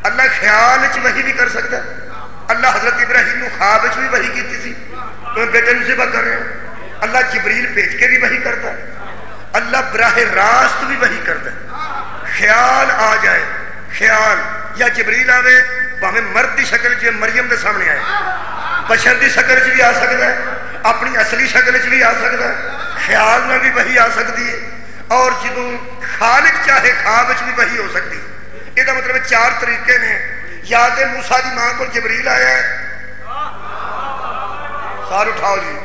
اللہ خیال وچ وحی بھی کر سکتا ہے۔ اللہ حضرت ابراہیم نو خواب وچ بھی وحی کیتی سی، تو بیٹے نو ذبح کر رہے ہو، اللہ جبریل بھیج کے بھی وحی کرتا ہے، اللہ براہ راست بھی وحی کرتا ہے۔ خیال آ جائے، خیال یا جبریل آوے بھاویں مرد دی شکل جو مریم دے سامنے آئے، بشر دی شکل چ بھی آ سکتا ہے، اپنی اصلی شکل چ بھی آ سکتا ہے، خیال میں بھی وحی آ سکتی ہے، اور جدوں خالق چاہے خواب وچ بھی وحی ہو سکتی ہے۔ یہ مطلب چار طریقے نے، یا تے موسیٰ دی ماں کو جبریل آیا ہے، سار اٹھاؤ جی،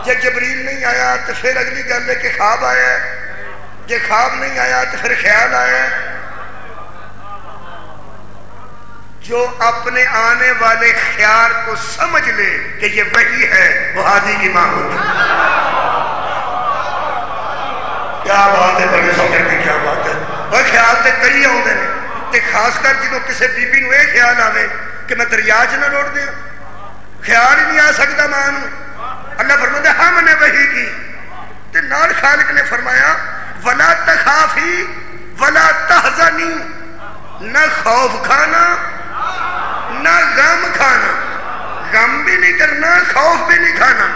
جب جبریل نہیں آیا تو پھر اگلی گل ہے کہ خواب آیا ہے، جب خواب نہیں آیا تو پھر خیال آیا ہے۔ جو اپنے آنے والے خیال کو سمجھ لے کہ یہ وحی ہے وہ ہادی کی ماں ہوتی ہے۔ کیا بات ہے، بڑے سمجھ کی کیا بات ہے۔ وہ خیال تے کئی آتے ہیں، تے خاص کر جدوں کسی بی بی نو یہ خیال آوے کہ میں دریا چ نہ لوٹ دیا، خیال ہی نہیں آ سکتا ماں نو۔ اللہ فرماتا ہے ہم نے وحی کی، تے نال خالق نے فرمایا ولا تخافی ولا تحزنی، نہ خوف کھانا نہ غم کھانا، غم بھی نہیں کرنا خوف بھی نہیں کھانا۔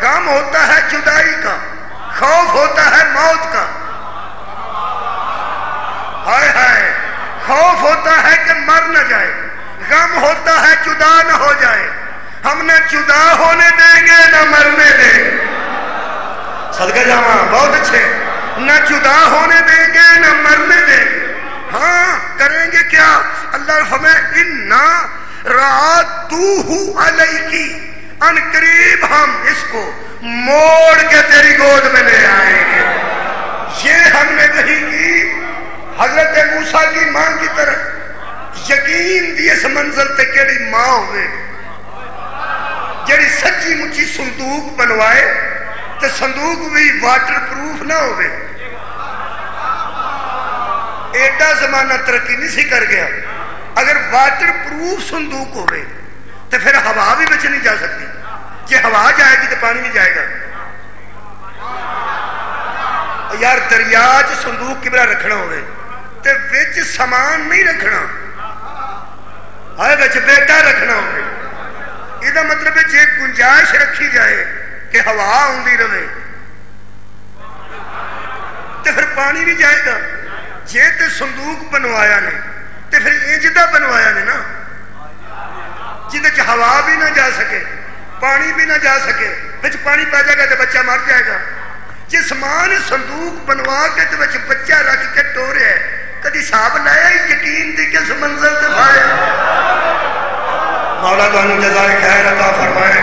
غم ہوتا ہے جدائی کا، خوف ہوتا ہے موت کا، ہائے ہائے، خوف ہوتا ہے کہ مر نہ جائے، غم ہوتا ہے جدا نہ ہو جائے۔ ہم نہ جدا ہونے دیں گے نہ مرنے دیں گے، صدقہ جاواں بہت اچھے، نہ جدا ہونے دیں گے نہ مرنے دیں گے۔ ہاں کریں گے کیا، اللہ فرمائے اِنَّا رَعَدُّوهُ عَلَيْكِ، ان قریب ہم اس کو موڑ کے تیری گود میں لے آئیں گے۔ یہ ہم نے وحی کی حضرت موسیٰ کی ماں کی طرف، یقین دی اس منزل تے کیڑی ماں ہوئے جیڑی سچی مچی صندوق بنوائے تے صندوق بھی واٹر پروف نہ ہوئے۔ ایڈا زمانہ ترقی نہیں سی کر گیا، اگر واٹر پروف صندوق ہوئے تو پھر ہوا بھی بچ نہیں جا سکتی، جی ہوا جائے گی تو پانی نہیں جائے گا۔ یار دریا چ صندوق کبرا رکھنا ہوئے تے وچ سامان نہیں رکھنا، ہے بچ بیٹا رکھنا ہوگی. یہ مطلب ہے جی گنجائش رکھی جائے کہ ہوا آتی رہے تو پھر پانی بھی جائے گا. جی تے صندوق بنوایا نے تو پھر انجدہ بنوایا نے نا جہد ہوا بھی نہ جا سکے پانی بھی نہ جا سکے بچ پانی پی جائے گا تو بچہ مر جائے گا. جس ماں نے صندوق بنوا کے تو بچ بچہ رکھ کے ٹوریا ہے کدی حساب لایا یقین دی کس منزل تے پائے. مولا تانوں جزائے خیر عطا فرمائے.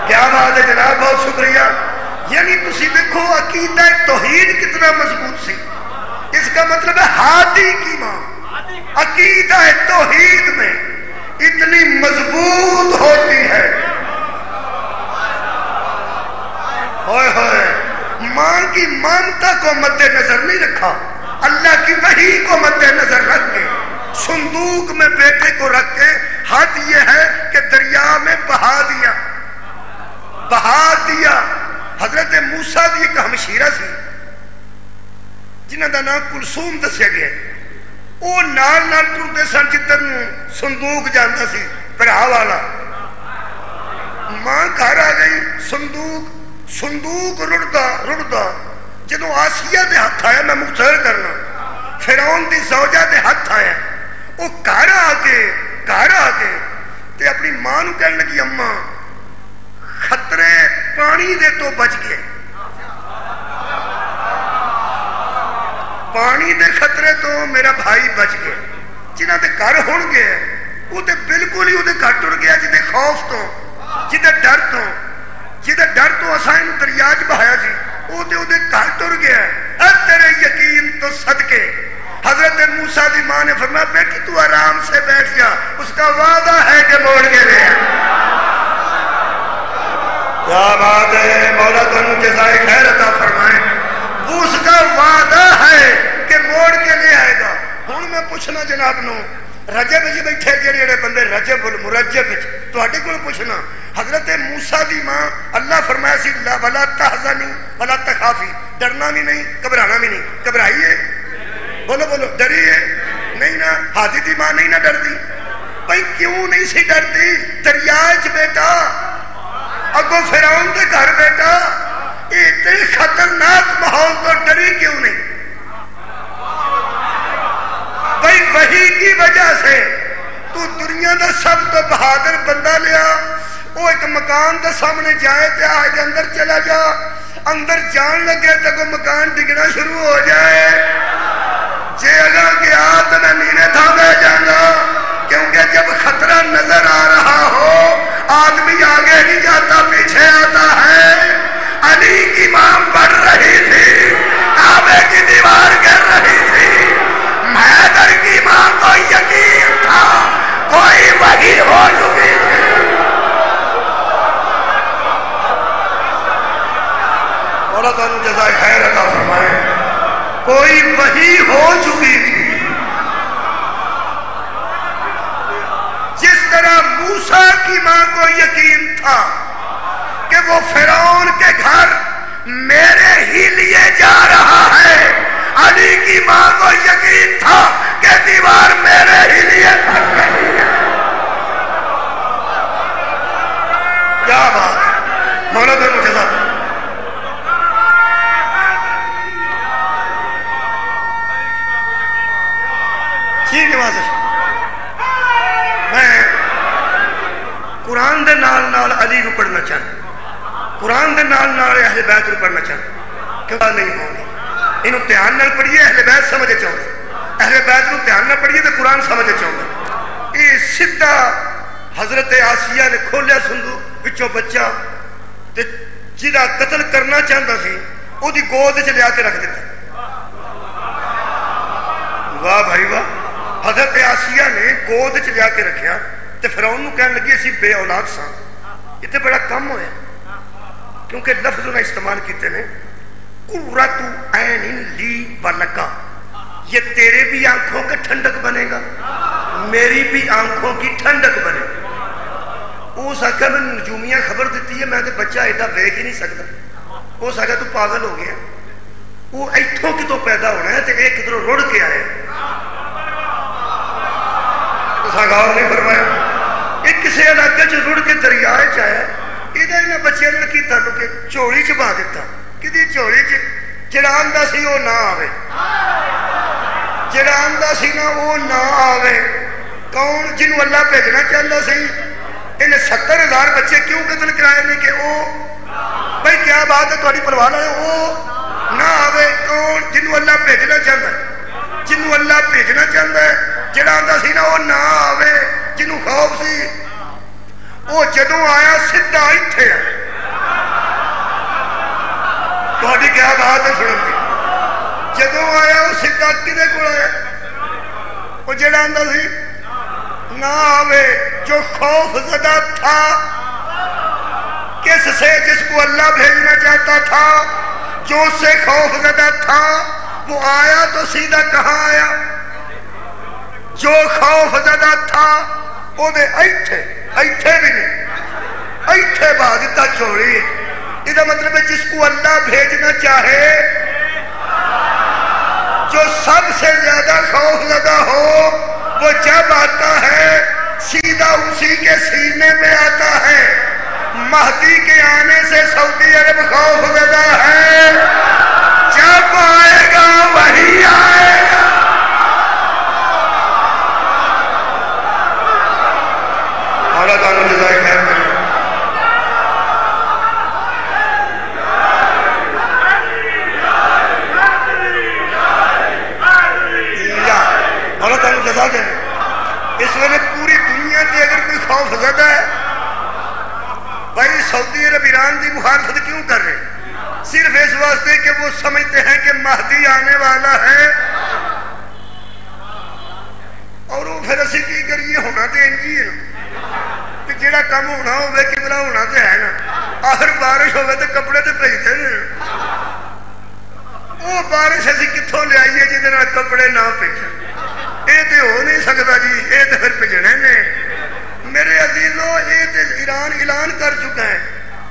کیا بات ہے جناب بہت شکریہ. یعنی تسی دیکھو عقیدہ توحید کتنا مضبوط سی. اس کا مطلب ہے ہادی کی ماں عقیدہ توحید میں اتنی مضبوط ہوتی ہے. ہوئے ہوئے ماں کی مانتا کو مد نظر نہیں رکھا, اللہ کی وحی کو مد نظر رکھ کے صندوق میں بیٹے کو رکھ کے حد یہ ہے کہ دریا میں بہا دیا. حضرت موسیٰ دی ایک ہمشیرہ سی جنہ دا نام کلثوم دسیا گیا. وہ نال نال ٹرتے سن جدھر صندوق جانا سی بھرا والا. ماں گھر آ گئی صندوق رڑدا جدو آسیہ دے ہاتھ آیا میں مختصر کرنا فرعون دی زوجہ دے ہاتھ آیا وہ گھر آ کے تے اپنی ماں نو کہنے لگی اماں خطرے پانی دے تو بچ گئے. پانی دے خطرے تو میرا بھائی بچ گئے. جنہ دے گھر ہون گئے وہ تے بالکل ہی وہ دے گھر ٹر گیا جدے خوف تو جدے ڈر تو اسائن دریا چ بہایا سی وہ تے وہ دے گھر ٹر گیا. اے تیرے یقین تو صدقے حضرت موسیٰ دی ماں نے فرمایا بیٹی تو آرام سے بیٹھ جا اس کا وعدہ ہے کہ موڑ کے لے آئے. کیا بات ہے. مولا تانوں جزائے خیر عطا فرمائے. وہ اس کا وعدہ ہے کہ موڑ کے لے آئے گا. ہوں میں پوچھنا جناب نو رجب جی بیٹھے جڑے بندے رجب المرجب تواڈے کول پوچھنا حضرت موسیٰ دی ماں اللہ فرمایا سی لا ولا تحزنی ولا تخافی ڈرنا بھی نہیں گھبرانا بھی نہیں. گھبرائی ہے بولو ڈری ہے نہیں نا. ہادی دی ماں نہیں نہ ڈردی بھائی کیوں نہیں سی ڈرتی. دریا چ بیٹا اگو فرعون دے گھر بیٹا اتنے خطرناک ماحول تو ڈری کیوں نہیں. بھائی وحی کی وجہ سے تو دنیا دا سب تو بہادر بندہ لیا وہ ایک مکان دا سامنے جائے تے آج اندر چلا جا اندر جان لگے تو کوئی مکان ڈگنا شروع ہو جائے. جے اگا گیا تو میں نینے تھا بہ جانا کیونکہ جب خطرہ نظر آ رہا ہو آدمی آگے نہیں جاتا پیچھے آتا ہے. علی کی ماں بڑھ رہی تھی کعبے کی دیوار گر رہی تھی حیدر کی ماں کو یقین تھا کوئی وحی ہو چکی تھی. مولا تانوں جزائے خیر عطا فرمائے. کوئی وحی ہو چکی تھی. جس طرح موسیٰ کی ماں کو یقین تھا کہ وہ فرعون کے گھر میرے ہی لیے جا رہا ہے علی کی ماں کو یقین تھا کہ دیوار میرے ہی لیے بن رہی ہے. کیا بات مولا تانوں جزائے. میں قرآن دے نال علی کو پڑھنا چاہتا قرآن دے نال اہل بیت کو پڑھنا چاہتا کیوں نہیں ہوگی. انہوں دھیان نال پڑھیے اہل بیت سمجھے چاہتے اہل بیت کو دھیان نال پڑھیے تو قرآن سمجھے چاہتے. یہ سدھا حضرت آسیہ نے کھولیا صندوق پچھوں بچہ جہاں قتل کرنا چاہتا سی وہ گود چ لیا کے رکھ دیتا. واہ بھائی واہ. حضرت آسیہ نے گود چ لیا کے رکھیا تے فرعون نو کہنے لگی اسی بے اولاد ساں. اتنے بڑا کم ہویا کیونکہ لفظ انہیں استعمال کیتے نے قرۃ عین لی ولکا یہ تیرے بھی آنکھوں کا ٹھنڈک بنے گا میری بھی آنکھوں کی ٹھنڈک بنے گا. اس آخر میں نجومیاں خبر دیتی ہے میں تو بچہ ایڈا ویکھ ہی نہیں سکتا. اس آخر تو پاگل ہو گیا وہ ایتھوں کتوں پیدا ہونا ہے تے ایک کدھروں رڑ کے آئے. غور نہیں فرمایا. کسی علاقے چ رڑ کے دریا چایا یہ بچے نے کی تعلق چولی چ پا دیتا کہ چولی جڑا آندا سی وہ نہ آوے جڑا آندا سی نا وہ نہ آوے کون جنوں اللہ بھیجنا چاہتا سی انہیں 70,000 بچے کیوں قتل کرائے نے کہ وہ بھائی کیا بات ہے تھوڑی پرواہ ہے وہ نہ آوے کون جنوں اللہ بھیجنا چاہتا ہے جنوں اللہ بھیجنا چاہتا ہے جڑا آندا سی نا وہ نہ آوے جنوں خوف سی وہ جدوں آیا سیدھا ایتھے ہے تھوڑی کیا بات ہے سنن دی جدوں آیا وہ سیدھا کدے کول آیا وہ جڑا آندا سی نہ آوے جو خوف زدہ تھا کس سے جس کو اللہ بھیجنا چاہتا تھا جو اس سے خوف زدہ تھا وہ آیا تو سیدھا کہاں آیا جو خوف زدہ تھا وہ دے ایتھے بھی نہیں ایتھے بھاگتا چوڑی یہ مطلب ہے جس کو اللہ بھیجنا چاہے جو سب سے زیادہ خوف زدہ ہو وہ جب آتا ہے سیدھا اسی کے سینے میں آتا ہے مہدی کے آنے سے سعودی عرب خوف زدہ ہے جب آئے گا وہی آئے گا اللہ تعالیٰ جزائے خیر کرے اللہ تعالیٰ جزا دے اس وقت پوری دنیا کے اگر کوئی خوف زدہ ہے بھائی سعودی عرب ایران کی مخالفت کیوں کر رہے صرف اس واسطے کہ وہ سمجھتے ہیں کہ مہدی آنے والا ہے اور وہ پھر اسی کی کریے ہونا تو انجی ہے کہ جڑا کم ہونا ہوئے کمرہ ہونا تو ہے نا آخر بارش ہوئے تو کپڑے تو بھیجتے ہیں وہ بارش اسی کتھوں لے آئیے جہاں کپڑے نہ بھیجیں یہ تو ہو نہیں سکتا جی یہ تو پھر بھیجنے نے میرے عزیزوں یہ تو ایران اعلان کر چکا ہے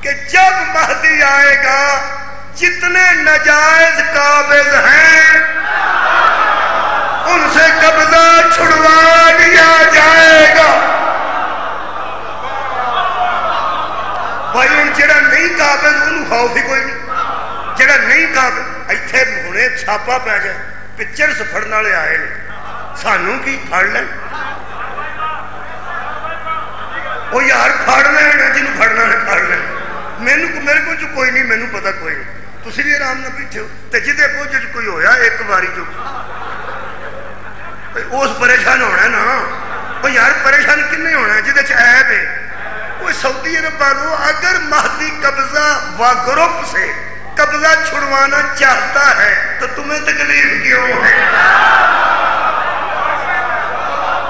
کہ جب مہدی آئے گا جتنے ناجائز قابض ہیں ان سے قبضہ چھڑوا دیا جائے گا بھائی ان جڑا نہیں قابض انہوں خوف ہی کوئی نہیں جڑا نہیں قابض ایتھے ہونے چھاپا پہ جائے پکچرز پھڑنا لے آئے نے سانوں کی پھڑ لیں وہ یار پھڑ لیں جنہوں پھڑنا ہے پھڑ لیں میرے کو جو کوئی نہیں میرے پتا کوئی نہیں تسی بھی آرام نہ بیٹھے ہو تو جدے کو جو کوئی ہویا ایک باری جو اس پریشان ہونا ہے نا وہ یار پریشان کنے ہونا ہے جدے عیب ہے وہ سعودی عرب والوں اگر مہدی قبضہ و گروپ سے قبضہ چھڑوانا چاہتا ہے تو تمہیں تکلیف کیوں ہے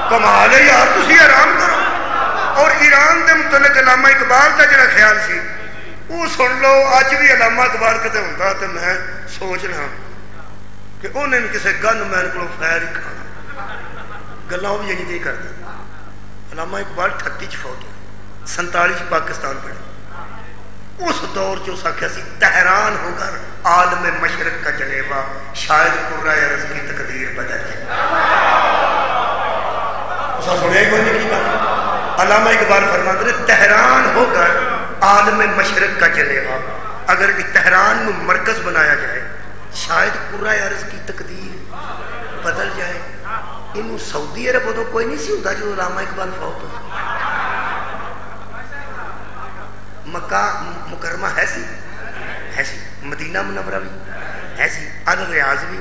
کمال ہے یار تسی آرام کرو اور ایران دے متعلق علامہ اقبال کا جڑا خیال سی وہ سن لو آج بھی علامہ اقبال کتے ہوتا تو میں سوچ رہا کہ انہیں کسی گن مین کو خیر ہی کھانا گلاں بھی یہی کرتا علامہ اقبال 38 فوت 47 پاکستان پڑے اس دور جو ساکھیا سی تہران ہو کر عالم مشرق کا جنیبہ شاید قرۂ عرض کی تقدیر بدل جائے اسا سنے کوئی نہیں کی بات علامہ اقبال فرماتے ہیں تہران ہو کر عالم مشرق کا جنیبہ اگر تہران میں مرکز بنایا جائے شاید قرۂ عرض کی تقدیر بدل جائے انہوں سعودی عرب تو کوئی نہیں سی ہوتا جو علامہ اقبال فوت ہو مکہ مکرمہ ہے سی مدینہ منورہ بھی ہے سی الریاض بھی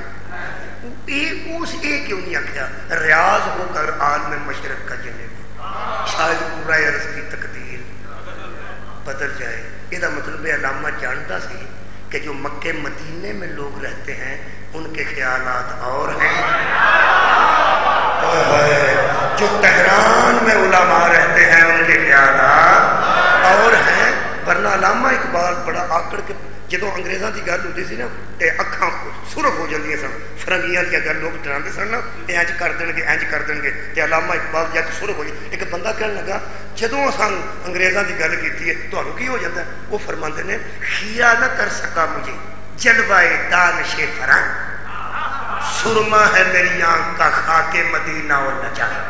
اس ایک کیوں نہیں آکھیا ریاض ہو کر عالم مشرق کا جنیبہ شاید قرۂ عرض کی تقدیر بدل جائے یہ مطلب علامہ جانتا سی کہ جو مکہ مدینے میں لوگ رہتے ہیں ان کے خیالات اور ہیں جو تہران میں علماء رہتے ہیں ان کے خیالات اور ہیں ورنہ علامہ اقبال بڑا آکڑ کے جدو انگریزاں دی گل ہوتی سی نا تے اکھاں سرخ ہو جاندیاں سن فرنگیاں دی گل لوگ ڈراندے سن نا انج کر دین گے تے علامہ اقبال جا کے سرخ ہو جائے ایک بندہ کہنے لگا جدوں اساں انگریزاں دی گل کیتی ہے تانوں کی ہو جاندا ہے وہ فرماندے نے خیرہ نہ کر سکا مجھے جلوائے دانش فرنگ سرما ہے میری آنکھ کا خاک مدینہ اور نہ جائے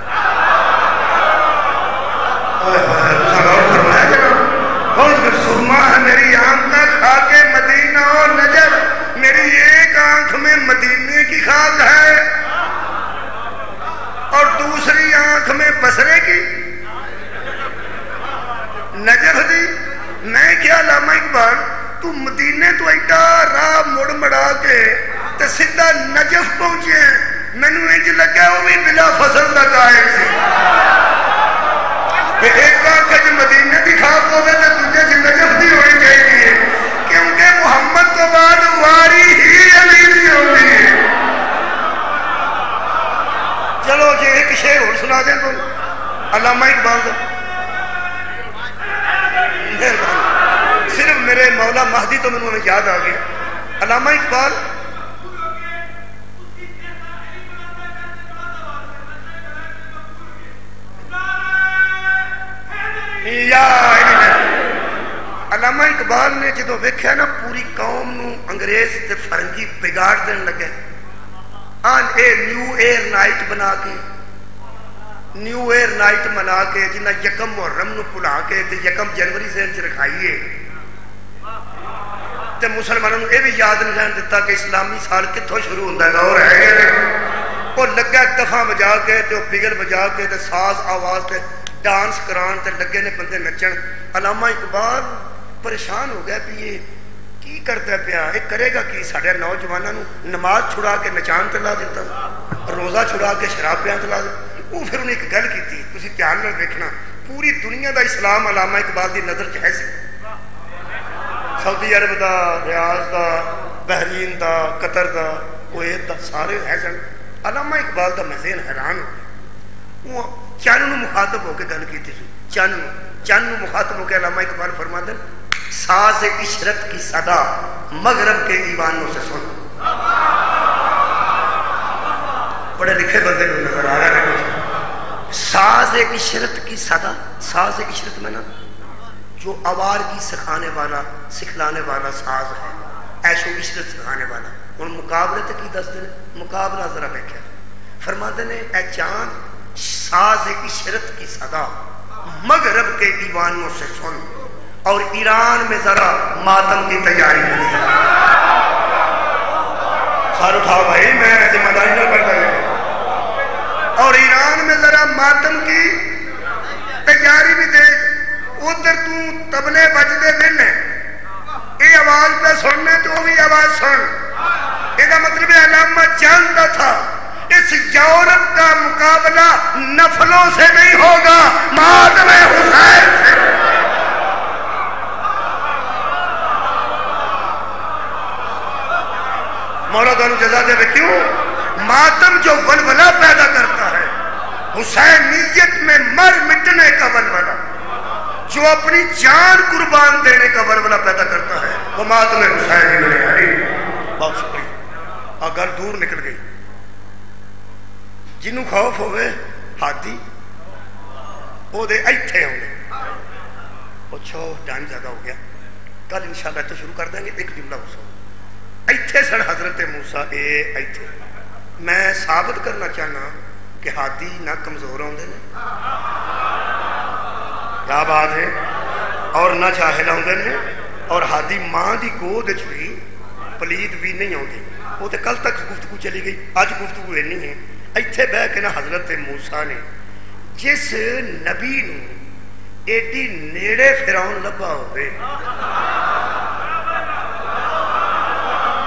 سرما ہے میری آنکھ کا خاک مدینہ اور نجف، میری ایک آنکھ میں مدینے کی خاک ہے اور دوسری آنکھ میں بصرے کی نجف دی. میں کیا علامہ اقبال تو مدینے تو ایڈا راہ مڑ مڑا کے تے سیدھا نجف پہنچے، مینوں انج لگا وہ بھی بلا فصل دا قائل سی. ایک آنکھ مدینے کی خاک ہوگا تو دوسرے سے نجف بھی ہونی چاہیے، کیونکہ محمد تو بعد واری ہی علی دی ہوتی ہے. چلو جی ایک شعر اور سنا دیں تو علامہ اقبال کا، صرف میرے مولا مہدی تو میں یاد آ گیا. علامہ اقبال علامہ اقبال نے جدو ویکھیا نا پوری قوم نو انگریز تے فرنگی بگاڑ دین لگے، اے نیو ایئر نائٹ بنا کے، نیو ایئر نائٹ منا کے جنہ یکم محرم نو بھلا کے تے یکم جنوری سے انچ رکھائیے تے مسلمانوں نے یہ بھی یاد نہیں رہن دیتا کہ اسلامی سال کتوں شروع ہوتا ہے اور ہے وہ لگا دفعہ بجا کے تے بگل بجا کے تے ساز آواز تے ڈانس کران تے لگے نے بندے نچن. علامہ اقبال پریشان ہو گیا کہ یہ کی کرتا پیا، یہ کرے گا کی؟ سارے نوجوانوں نماز چھڑا کے نچان تے لا دیتا، روزہ چھڑا کے شراب پیان تے لا دیتا. وہ پھر انہیں ایک گل کی تھی، تسی دھیان نال دیکھنا، پوری دنیا دا اسلام علامہ اقبال دی نظر چ ہے سی. سعودی عرب دا، ریاض دا، بحرین دا، قطر دا، کویت دا، سارے ہے سن. علامہ اقبال دا میں ذہن حیران ہو گیا. وہ چند نو مخاطب ہو کے گل کی تھی، چند نو مخاطب ہو کے علامہ اقبال فرما دیں ساز عشرت کی صدا مغرب کے ایوانوں سے سن. پڑھے لکھے بندے کو نظر آ رہا ہے. ساز عشرت کی صدا، ساز عشرت میں نا جو آوار کی سکھلانے والا ساز ہے، ایشو عشرت سکھانے والا. ان مقابلے تے کی دس دن مقابلہ ذرا دیکھا فرما دے نے اے چاند ساز عشرت کی صدا مغرب کے ایوانوں سے سن اور ایران میں ذرا ماتم کی تیاری کریں. سار اٹھاؤ بھائی، میں ذمہ داری نہ کرتا ہوں. اور ایران میں ذرا ماتم کی تیاری بھی دیکھ. ادھر تو تبلے بجتے دن یہ آواز پہ سننے تو بھی آواز سن. یہ مطلب علامہ جانتا تھا اس یورپ کا مقابلہ نفلوں سے نہیں ہوگا، ماتم حسین سے. مولا تعالی جزا دے. کیوں؟ ماتم جو ولولہ پیدا کرتا ہے، حسینیت میں مر مٹنے کا ولولہ، جو اپنی جان قربان دینے کا ولولہ پیدا کرتا ہے، وہ ماتم حسین میں ہے. بہت شکریہ. اگر دور نکل گئی جنوں خوف ہوئے ہاتھی وہ دے ایتھے ہوں گے. اچھا ٹائم زیادہ ہو گیا، کل انشاءاللہ تو شروع کر دیں گے. ایک جملہ ہو سو ایتھے سن حضرت موسیٰ ایتھے. میں ثابت کرنا چاہنا کہ ہاتھی نہ کمزور ہوندے نے، کیا بات ہے، اور نہ جاہل ہوندے نے، اور ہاتھی ماں دی گود وچ بھی پلید بھی نہیں ہوندی. وہ تو کل تک گفتگو چلی گئی، اج گفتگو اینی ہے. ایتھے بہ کے نا حضرت موسیٰ نے جس نبی نو ایڈی نیڑے فرعون لبا ہوئے،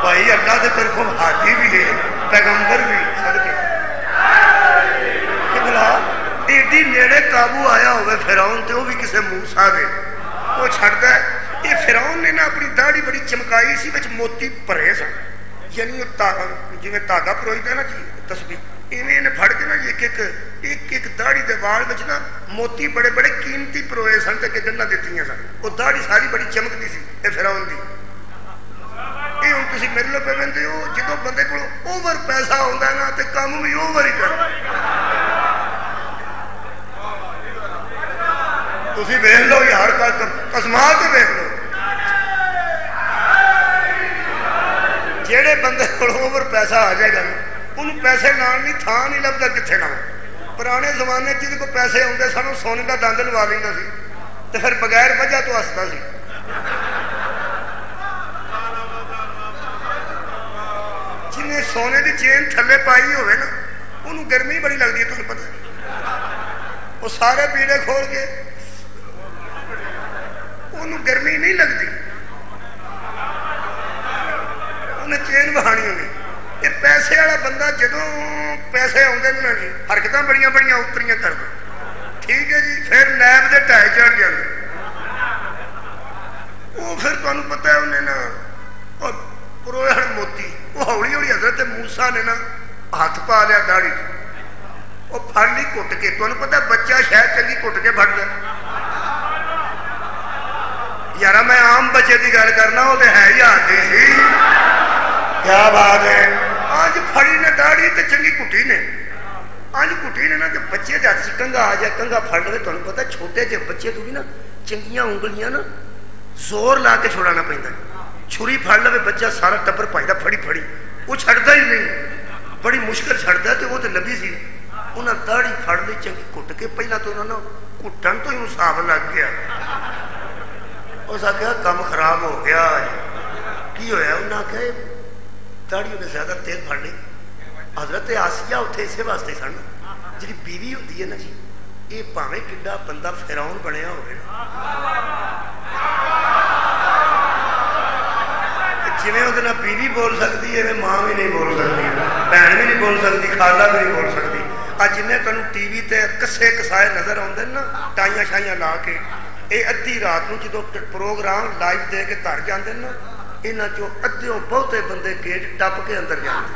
بھائی اللہ دے طرفوں ہادی بھی ہے، پیغمبر بھی صدقے کہ بلا ایڈی نیڑے قابو آیا ہوئے فرعون تے وہ بھی کسے موسیٰ دے وہ چھڑتا ہے. یہ فرعون نے نا اپنی داڑھی بڑی چمکائی سی وچ موتی پرے سن، یعنی جی میں تاگا پروئی ہے نا جی تسبیح ایویں نے پھڑ کے نا ایک داڑھی دے وال وچ نا موتی بڑے بڑے قیمتی پروئے سن تے گناں دتیاں سن. وہ داڑھی ساری بڑی چمکدی سی اے فرعون دی. یہ ہوں تسی میرے لو پہ بندے ہو جدو بندے کو اوور پیسہ ہوندا ہے نا تے کام بھی اوور ہی کر. تسی ویکھ لو یار قسماں تے ویکھ لو جیڑے بندے کو اوور پیسہ آ جائے گا انہوں پیسے نال نہیں تھان نہیں لبدا کتھے نہ. ਪੁਰਾਣੇ ਜ਼ਮਾਨੇ ਜਿਹਦੇ ਕੋਲ ਪੈਸੇ ਆਉਂਦੇ ਸਨ ਉਹ ਸੋਨੇ ਦਾ ਦੰਦ ਲਵਾ ਲੈਂਦਾ ਸੀ ਤੇ ਫਿਰ ਬਗੈਰ ਵਜ੍ਹਾ ਤੋਂ ਹੱਸਦਾ ਸੀ। ਜਿਹਨੇ ਸੋਨੇ ਦੀ ਚੇਨ ਥੱਲੇ ਪਾਈ ਹੋਵੇ ਨਾ ਉਹਨੂੰ ਗਰਮੀ ਬੜੀ ਲੱਗਦੀ ਹੈ, ਤੁਹਾਨੂੰ ਪਤਾ। ਉਹ ਸਾਰੇ ਪੀੜੇ ਖੋਲ ਕੇ ਉਹਨੂੰ ਗਰਮੀ ਨਹੀਂ ਲੱਗਦੀ, ਉਹਨੇ ਚੇਨ ਵਹਾਣੀ ਹੋਣੀ। ਇਹ ਪੈਸੇ ਵਾਲਾ ਬੰਦਾ ਜਦੋਂ ਪੈਸੇ ਆਉਂਦੇ ਨੇ ਨਾ ਜੀ ਹਰਕਤਾਂ ਬੜੀਆਂ ਬੜੀਆਂ ਉਤਰੀਆਂ ਕਰਦਾ, ਠੀਕ ਹੈ ਜੀ, ਫਿਰ ਨੈਬ ਦੇ ਢਾਈ ਚੜ ਜਾਂਦੇ। ਉਹ ਫਿਰ ਤੁਹਾਨੂੰ ਪਤਾ ਉਹਨੇ ਨਾ ਪੁਰੋਹਿਤ ਮੋਤੀ ਉਹ ਹੌਲੀ ਹੌਲੀ ਹਜ਼ਰਤ ਮੂਸਾ ਨੇ ਨਾ ਹੱਥ ਪਾ ਲਿਆ ਦਾੜੀ, ਉਹ ਫੜ ਲਈ ਘੁੱਟ ਕੇ। ਤੁਹਾਨੂੰ ਪਤਾ ਬੱਚਾ ਸ਼ਾਇਦ ਚੰਗੀ ਘੁੱਟ ਕੇ ਫੜਦਾ ਯਾਰਾ, ਮੈਂ ਆਮ ਬੱਚੇ ਦੀ ਗੱਲ ਕਰਨਾ, ਉਹ ਤੇ ਹੈ ਹੀ ਹਾਥੀ ਸੀ। ਕਿਆ ਬਾਤ ਹੈ। ਅੱਜ ਫੜੀ ਨੇ ਦਾੜੀ ਤੇ ਚੰਗੀ ਕੁੱਟੀ ਨੇ, ਅੱਜ ਕੁੱਟੀ ਨੇ ਨਾ ਤੇ ਬੱਚੇ ਦੇ ਹੱਥ 'ਚ ਕੰਘਾ ਆ ਜਾ, ਕੰਘਾ ਫੜ ਲਵੇ। ਤੁਹਾਨੂੰ ਪਤਾ ਛੋਟੇ ਜਿਹੇ ਬੱਚੇ ਤੋਂ ਵੀ ਨਾ ਚੰਗੀਆਂ ਉਂਗਲੀਆਂ ਨਾ ਜ਼ੋਰ ਲਾ ਕੇ ਛੁਡਾਉਣਾ ਪੈਂਦਾ। ਛੁਰੀ ਫੜ ਲਵੇ ਬੱਚਾ, ਸਾਰਾ ਟੱਬਰ ਭੱਜਦਾ ਫੜੀ ਫੜੀ, ਉਹ ਛੱਡਦਾ ਹੀ ਨਹੀਂ, ਬੜੀ ਮੁਸ਼ਕਿਲ ਛੱਡਦਾ। ਤੇ ਉਹ ਤੇ ਲੱਭੀ ਸੀ, ਉਹਨਾਂ ਦਾੜੀ ਫੜ ਲਈ ਚੰਗੀ ਕੁੱਟ ਕੇ। ਪਹਿਲਾਂ ਤਾਂ ਉਹਨਾਂ ਨੂੰ ਕੁੱਟਣ ਤੋਂ ਹੀ ਹਿਸਾਬ ਲੱਗ ਗਿਆ। ਉਸ ਆਖਿਆ ਕੰਮ ਖਰਾਬ ਹੋ ਗਿਆ। ਕੀ ਹੋਇਆ? ਉਹਨਾਂ ਆਖਿਆ ਦਾੜੀ ਉਹਨੇ ਜ਼ਿਆਦਾ ਤੇਜ਼ ਫੜ ਲਈ। ਹਜ਼ਰਤ ਆਸੀਆ ਉੱਥੇ ਇਸੇ ਵਾਸਤੇ ਸਨ। ਜਿਹੜੀ ਬੀਵੀ ਹੁੰਦੀ ਹੈ ਨਾ ਜੀ, ਇਹ ਭਾਵੇਂ ਕਿੱਡਾ ਬੰਦਾ ਫਿਰੌਨ ਬਣਿਆ ਹੋਵੇ, ਜਿਵੇਂ ਉਹਦੇ ਨਾਲ ਬੀਵੀ ਬੋਲ ਸਕਦੀ ਹੈ, ਐਵੇਂ ਮਾਂ ਵੀ ਨਹੀਂ ਬੋਲ ਸਕਦੀ, ਭੈਣ ਵੀ ਨਹੀਂ ਬੋਲ ਸਕਦੀ, ਖਾਲਾ ਵੀ ਨਹੀਂ ਬੋਲ ਸਕਦੀ। ਅੱਜ ਜਿੰਨੇ ਤੁਹਾਨੂੰ ਟੀਵੀ ਤੇ ਕੱਸੇ ਕਸਾਏ ਨਜ਼ਰ ਆਉਂਦੇ ਨੇ ਨਾ ਟਾਈਆਂ ਸ਼ਾਈਆਂ ਲਾ ਕੇ, ਇਹ ਅੱਧੀ ਰਾਤ ਨੂੰ ਜਦੋਂ ਪ੍ਰੋਗਰਾਮ ਲਾਈਵ ਦੇ ਕੇ ਘਰ ਜਾਂਦੇ ਨੇ ਨਾ, ਇਹਨਾਂ ਚੋਂ ਅੱਧਿਓਂ ਬਹੁਤੇ ਬੰਦੇ ਗੇਟ ਟੱਪ ਕੇ ਅੰਦਰ ਜਾਂਦੇ।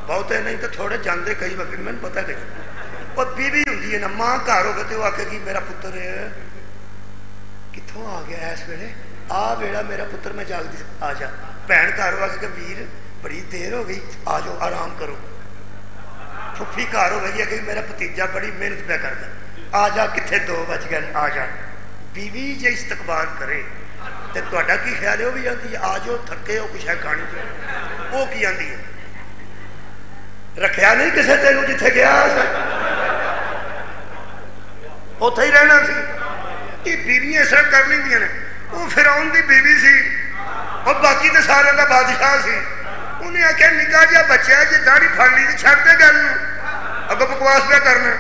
ਬਹੁਤੇ ਨਹੀਂ ਤਾਂ ਥੋੜੇ ਜਾਂਦੇ ਕਈ ਵਕਤ, ਮੈਨੂੰ ਪਤਾ ਕਈ। ਉਹ ਬੀਵੀ ਹੁੰਦੀ ਹੈ ਨਾ, ਮਾਂ ਘਰ ਹੋਵੇ ਤੇ ਉਹ ਆਖੇਗੀ ਮੇਰਾ ਪੁੱਤਰ ਕਿੱਥੋਂ ਆ ਗਿਆ ਇਸ ਵੇਲੇ, ਆ ਵੇਲਾ ਮੇਰਾ ਪੁੱਤਰ ਮੈਂ ਜਾਗਦੀ ਆ ਜਾ। ਭੈਣ ਘਰ ਹੋ ਕੇ ਵੀਰ ਬੜੀ ਦੇਰ ਹੋ ਗਈ, ਆ ਜਾਓ ਆਰਾਮ ਕਰੋ। ਫੁੱਫੀ ਘਰ ਹੋਵੇਗੀ ਕਿ ਮੇਰਾ ਭਤੀਜਾ ਬੜੀ ਮਿਹਨਤ ਪਿਆ ਕਰਦਾ, ਆ ਜਾ, ਕਿੱਥੇ 2 ਵੱਜ ਗਏ, ਆ ਜਾ। ਬੀਵੀ ਜੇ ਇਸਤਕਬਾਲ ਕਰੇ ਤੇ ਤੁਹਾਡਾ ਕੀ ਖਿਆਲ ਹੈ? ਉਹ ਵੀ ਆਂਦੀ ਆ ਜਾਓ, ਥੱਕੇ ਹੋ, ਕੁਛ ਹੈ ਖਾਣੀ ਚ। ਉਹ ਕੀ ਆਂਦੀ ਹੈ? ਰੱਖਿਆ ਨਹੀਂ ਕਿਸੇ ਤੈਨੂੰ, ਜਿੱਥੇ ਗਿਆ ਉੱਥੇ ਹੀ ਰਹਿਣਾ ਸੀ। ਇਹ ਬੀਵੀਆਂ ਇਸ ਤਰ੍ਹਾਂ ਕਰ ਲੈਂਦੀਆਂ ਨੇ। ਉਹ ਫਿਰੌਨ ਦੀ ਬੀਵੀ ਸੀ, ਉਹ ਬਾਕੀ ਤੇ ਸਾਰਿਆਂ ਦਾ ਬਾਦਸ਼ਾਹ ਸੀ। ਉਹਨੇ ਆਖਿਆ ਨਿੱਕਾ ਜਿਹਾ ਬੱਚਾ ਜੇ ਦਾੜੀ ਫੜ ਲਈ ਤੇ ਛੱਡ ਦੇ ਗੱਲ ਨੂੰ, ਅੱਗੋਂ ਬਕਵਾਸ ਪਿਆ ਕਰਨਾ।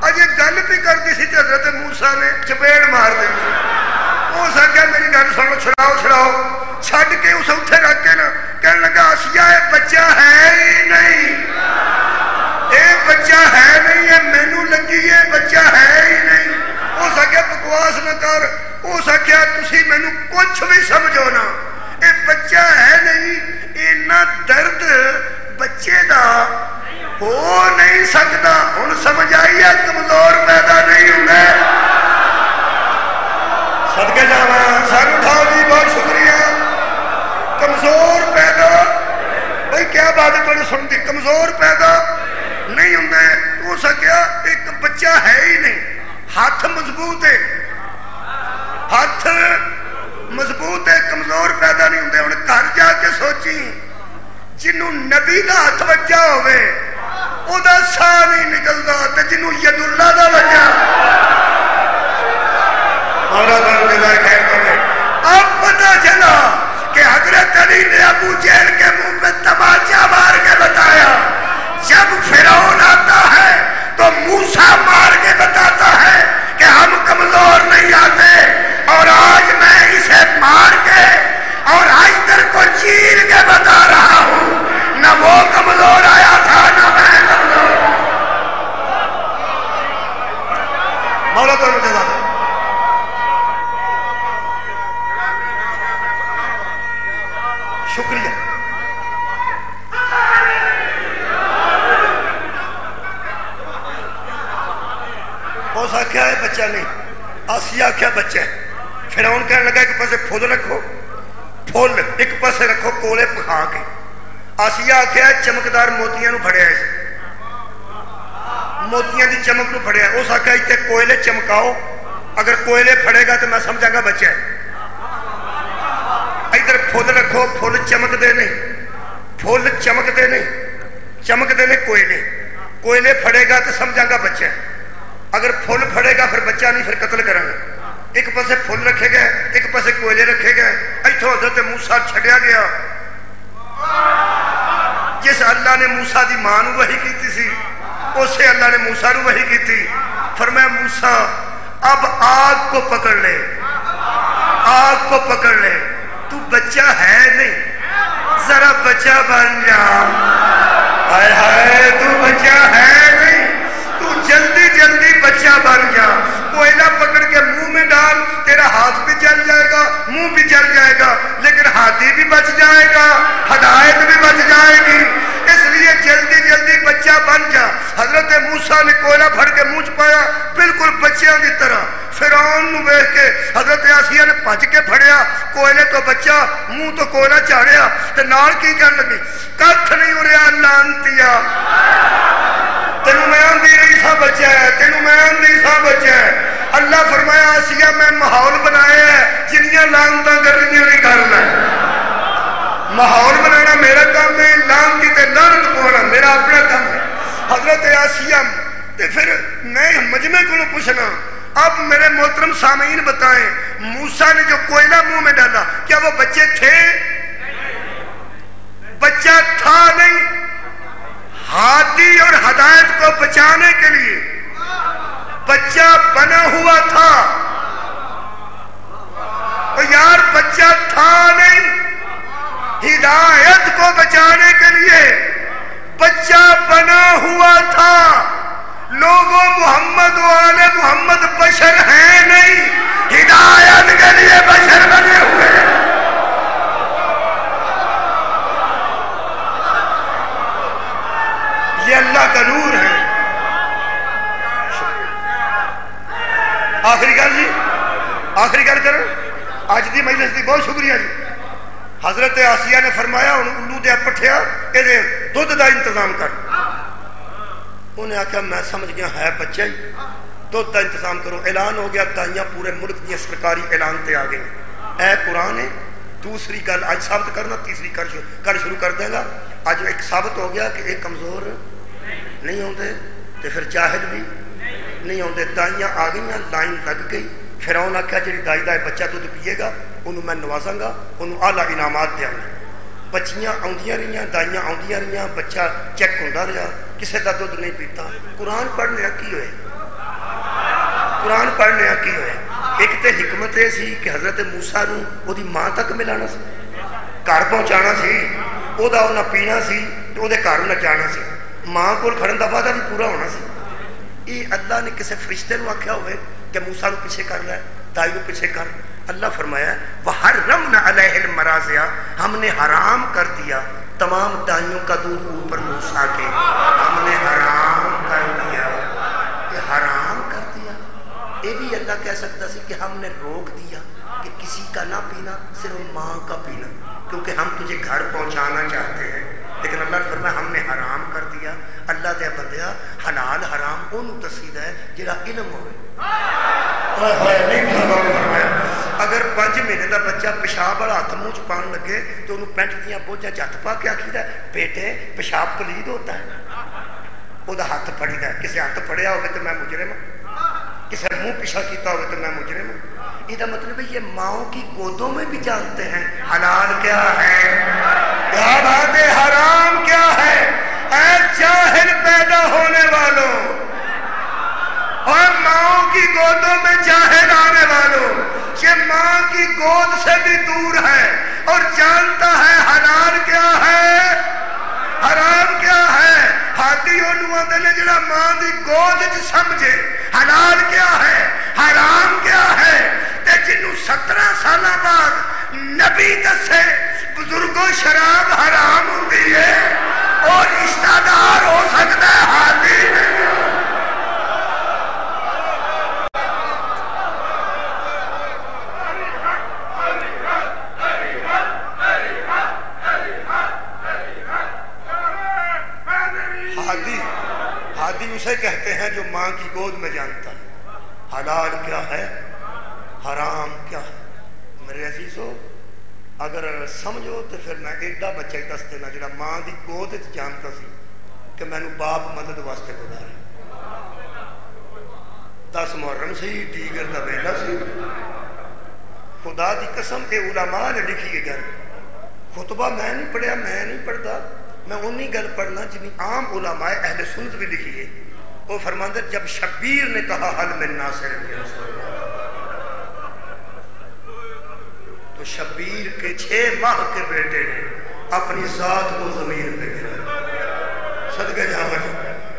ਅਜੇ ਗੱਲ ਵੀ ਕਰਦੀ ਸੀ ਤੇ ਹਜ਼ਰਤ ਮੂਸਾ ਨੇ ਚਪੇੜ ਮਾਰ ਦਿੱਤੀ। ਉਸ ਆਖਿਆ ਮੇਰੀ ਗੱਲ ਸੁਣੋ, ਛੁਡਾਓ ਛੁਡਾਓ। ਛੱਡ ਕੇ ਉਸ ਉੱਥੇ ਰੱਖ ਕੇ ਨਾ ਕਹਿਣ ਲੱਗਾ ਆਸੀਆ ਇਹ ਬੱਚਾ ਹੈ ਹੀ ਨਹੀਂ, ਇਹ ਬੱਚਾ ਹੈ ਨਹੀਂ, ਇਹ ਮੈਨੂੰ ਲੱਗੀ ਇਹ ਬੱਚਾ ਹੈ ਹੀ ਨਹੀਂ। ਉਸ ਆਖਿਆ ਬਕਵਾਸ ਨਾ ਕਰ। ਉਸ ਆਖਿਆ ਤੁਸੀਂ ਮੈਨੂੰ ਕੁਛ ਵੀ ਸਮਝੋ ਨਾ, ਇਹ ਬੱਚਾ ਹੈ ਨਹੀਂ। ਇੰਨਾ ਦਰਦ ਬੱਚੇ ਦਾ ਹੋ ਨਹੀਂ ਸਕਦਾ। ਹੁਣ ਸਮਝ ਆਈ ਹੈ, ਕਮਜ਼ੋਰ ਪੈਦਾ ਨਹੀਂ ਹੁੰਦੇ। ਸਦਕੇ ਜਾਵਾਂ, ਸਰ ਉਠਾਓ ਜੀ, ਬਹੁਤ ਸ਼ੁਕਰੀਆ। ਕਮਜ਼ੋਰ ਪੈਦਾ, ਬਈ ਕਿਆ ਬਾਤ ਹੈ ਤੁਹਾਡੀ ਸੁਣਦੀ, ਕਮਜ਼ੋਰ ਪੈਦਾ ਨਹੀਂ ਹੁੰਦੇ। ਹੋ ਸਕਿਆ ਇੱਕ ਬੱਚਾ ਹੈ ਹੀ ਨਹੀਂ। ਹੱਥ ਮਜ਼ਬੂਤ ਹੈ, ਹੱਥ ਮਜ਼ਬੂਤ ਹੈ, ਕਮਜ਼ੋਰ ਪੈਦਾ ਨਹੀਂ ਹੁੰਦੇ। ਹੁਣ ਘਰ ਜਾ ਕੇ ਸੋਚੀ, ਜਿਹਨੂੰ ਨਬੀ ਦਾ ਹੱਥ ਵੱਜਾ ਹੋਵੇ ਉਹਦਾ ਸਾਹ ਨਹੀਂ ਨਿਕਲਦਾ, ਤੇ ਜਿਹਨੂੰ ਯਦੁੱਲਾ ਦਾ ਵੱਜਾ اب پتا چلا کہ حضرت علی نے ابو جہل کے منہ پہ تماچا مار کے بتایا جب فرعون آتا ہے تو موسیٰ مار کے بتاتا ہے کہ ہم کمزور نہیں آتے، اور آج میں اسے مار کے اور حیدر کو چیر کے بتا رہا ہوں نہ وہ کمزور آیا تھا نہ میں کمزور۔ مولا تو مجھے شکریہ۔ اس آخیا ہے بچہ نہیں، آسیہ آخیا بچہ ہے۔ فرعون کہنے لگا ایک پاسے پھول رکھو، پھول ایک پاسے رکھو کولے پکھا کے۔ آسیہ آخیا چمکدار موتیاں نو پھڑیا ہے، موتیاں دی چمک نو پھڑیا ہے۔ اس آخیا اتنے کوئلے چمکاؤ، اگر کوئلے پھڑے گا تو میں سمجھا گا بچہ ہے۔ ادھر فل رکھو فل چمکتے نہیں، فل چمکتے نہیں، چمکتے نے کوئلے، کوئلے پھڑے گا تو سمجھا گا بچہ، اگر فل پھڑے گا پھر بچہ نہیں، پھر قتل کریں گے۔ ایک پاسے فل رکھے گئے، ایک پاسے کوئلے رکھے گئے۔ اتوں حضرت موسیٰ چھڈیا گیا، جس اللہ نے موسیٰ دی ماں نو وحی کیتی سی اسے اللہ نے موسیٰ نو وحی کیتی۔ فرمایا موسیٰ اب آگ کو پکڑ لے، آگ کو پکڑ لے، تو بچہ ہے نہیں، ذرا بچہ بن جا، ہائے ہائے تو بچہ ہے نہیں، تو جلدی جلدی بچہ بن جا۔ کوئلہ پکڑ کے منہ میں ڈال، تیرا ہاتھ بھی جل جائے گا، منہ بھی جل جائے گا، لیکن ہاتھی بھی بچ جائے گا، ہدایت بھی بچ جائے گی، اس لیے جلدی جلدی بچہ بن جا۔ حضرت موسیٰ نے کوئلہ پھڑ کے منہ چپایا بالکل بچیاں کی طرح۔ فرعون نو ویکھ کے حضرت آسیہ نے بھج کے پھڑیا، کوئلے تو بچہ، منہ تو کوئلہ چاڑیا، تے نال کی کہن لگی کتھ نہیں ہو رہا لعنتیا، تینوں میں آندھی نہیں سا بچہ ہے، تینوں میں آندھی سا بچہ ہے۔ اللہ فرمایا آسیہ میں ماحول بنایا ہے، جنیاں لعنتاں کر رہی نہیں کرنا، ماحول بنانا میرا کام ہے، لعنتی تے لعنت پوانا میرا اپنا کام ہے۔ حضرت آسیہ تے پھر میں مجمع کو پوچھنا، اب میرے محترم سامعین بتائیں موسیٰ نے جو کوئلہ منہ میں ڈالا کیا وہ بچے تھے؟ بچہ تھا نہیں، ہادی اور ہدایت کو بچانے کے لیے بچہ بنا ہوا تھا۔ تو یار بچہ تھا نہیں، ہدایت کو بچانے کے لیے بچہ بنا ہوا تھا۔ لوگوں محمد و آل محمد بشر ہیں نہیں، ہدایت کے لیے بشر بنے ہوئے ہیں۔ یہ اللہ کا نور ہے۔ آخری گل جی، آخری گل کریں، آج دی مجلس دی بہت شکریہ جی۔ حضرت آسیہ نے فرمایا الو دیا پٹھیا یہ دودھ دا انتظام کر۔ انہیں آخیا میں سمجھ گیا ہے بچہ ہی، دودھ دا انتظام کرو۔ اعلان ہو گیا، دائیاں پورے ملک دیا سرکاری اعلان تے آ گئی، اے قرآن ہے۔ دوسری گل آج ثابت کرنا، تیسری کل شروع کر دے گا۔ آج ایک ثابت ہو گیا کہ ایک کمزور نہیں ہوتے تو پھر جاہل بھی نہیں ہوتے۔ دائیاں آ گئی، لائن لگ گئی۔ فرعون آخیا جی دائی دا بچہ دودھ پیے گا انہوں میں نوازاں گا، انہوں اعلیٰ انعامات دیاں گا۔ بچیاں آندیاں رہیاں، دائیاں آندیاں رہیاں، بچہ چیک ہوتا رہا، کسی دا دودھ نہیں پیتا۔ قرآن پڑھنے کی ہوئے، قرآن پڑھنے کی ہوئے۔ ایک تے حکمت یہ سی کہ حضرت موسیٰ نو او دی ماں تک ملانا سی، گھر پہنچانا سی، او دا انہاں پینا سی تو او دے گھر نہ جانا سی، ماں کول کھڑن دا وعدہ بھی پورا ہونا سی۔ یہ اللہ نے کسی فرشتے نو آکھیا ہوئے کہ موسیٰ نو پیچھے کر لے، دائی نو پیچھے کر۔ اللہ فرمایا وَحَرَّمْنَا عَلَيْهِ الْمَرَاضِعَ، ہم نے حرام کر دیا تمام دائیوں کا دودھ اوپر موسیٰ کے، ہم نے حرام کر دیا، یہ حرام کر دیا۔ یہ بھی اللہ کہہ سکتا سی کہ ہم نے روک دیا کہ کسی کا نہ پینا، صرف ماں کا پینا، کیونکہ ہم تجھے گھر پہنچانا چاہتے ہیں۔ لیکن اللہ نے فرمایا ہم نے حرام کر دیا۔ اللہ دے بندیا حلال حرام انہوں دسید ہے جڑا علم ہوئے۔ اگر 5 مہینے دا بچہ پیشاب والا ہاتھ منہ چ پان لگے تو انہوں پینٹ دیا بوجھا جت پا کے آخیدا بیٹے پیشاب پلید ہوتا ہے، وہ ہاتھ پھڑیدا ہے۔ کسی ہاتھ پھڑیا ہوگا تو میں مجرم ہوں، کسی منہ پیچھا کیتا ہوگا تو میں مجرم ہوں۔ یہ مطلب ہے یہ ماؤں کی گودوں میں بھی جانتے ہیں حلال کیا ہے، کیا بات ہے، حرام کیا ہے۔ اے جاہل پیدا ہونے والوں اور ماؤں کی گودوں میں جاہل آنے والوں، یہ ماں کی گود سے بھی دور ہے اور جانتا ہے حلال کیا ہے، حرام کیا ہے۔ ہاتھی انہوں آدھے نے جڑا ماں دی گود چ سمجھے حلال کیا ہے حرام کیا ہے، تے جنہوں 17 سالہ بعد نبی دسے بزرگوں شراب حرام ہوتی ہے اور رشتہ دار ہو سکتا ہے ہاتھی نہیں۔ ہادی اسے کہتے ہیں جو ماں کی گود میں جانتا ہے حلال کیا ہے حرام کیا ہے۔ میرے عزیزو اگر سمجھو تو پھر میں ایڈا بچہ ہی دس دینا جڑا ماں دی گود جانتا سی کہ میں نے باپ مدد واسطے بلائے 10 محرم سی دیگر دا ویلا سی خدا دی قسم اے علماء نے لکھی ہے گل خطبہ میں نہیں پڑھیا میں نہیں پڑھتا میں انہی گل پڑھنا جنہی عام علماء اہل سنت بھی لکھی ہے وہ فرماندے جب شبیر نے کہا حل من ناصر تو شبیر کے 6 ماہ کے بیٹے نے اپنی ذات کو زمین پہ گرا صدقہ جاؤں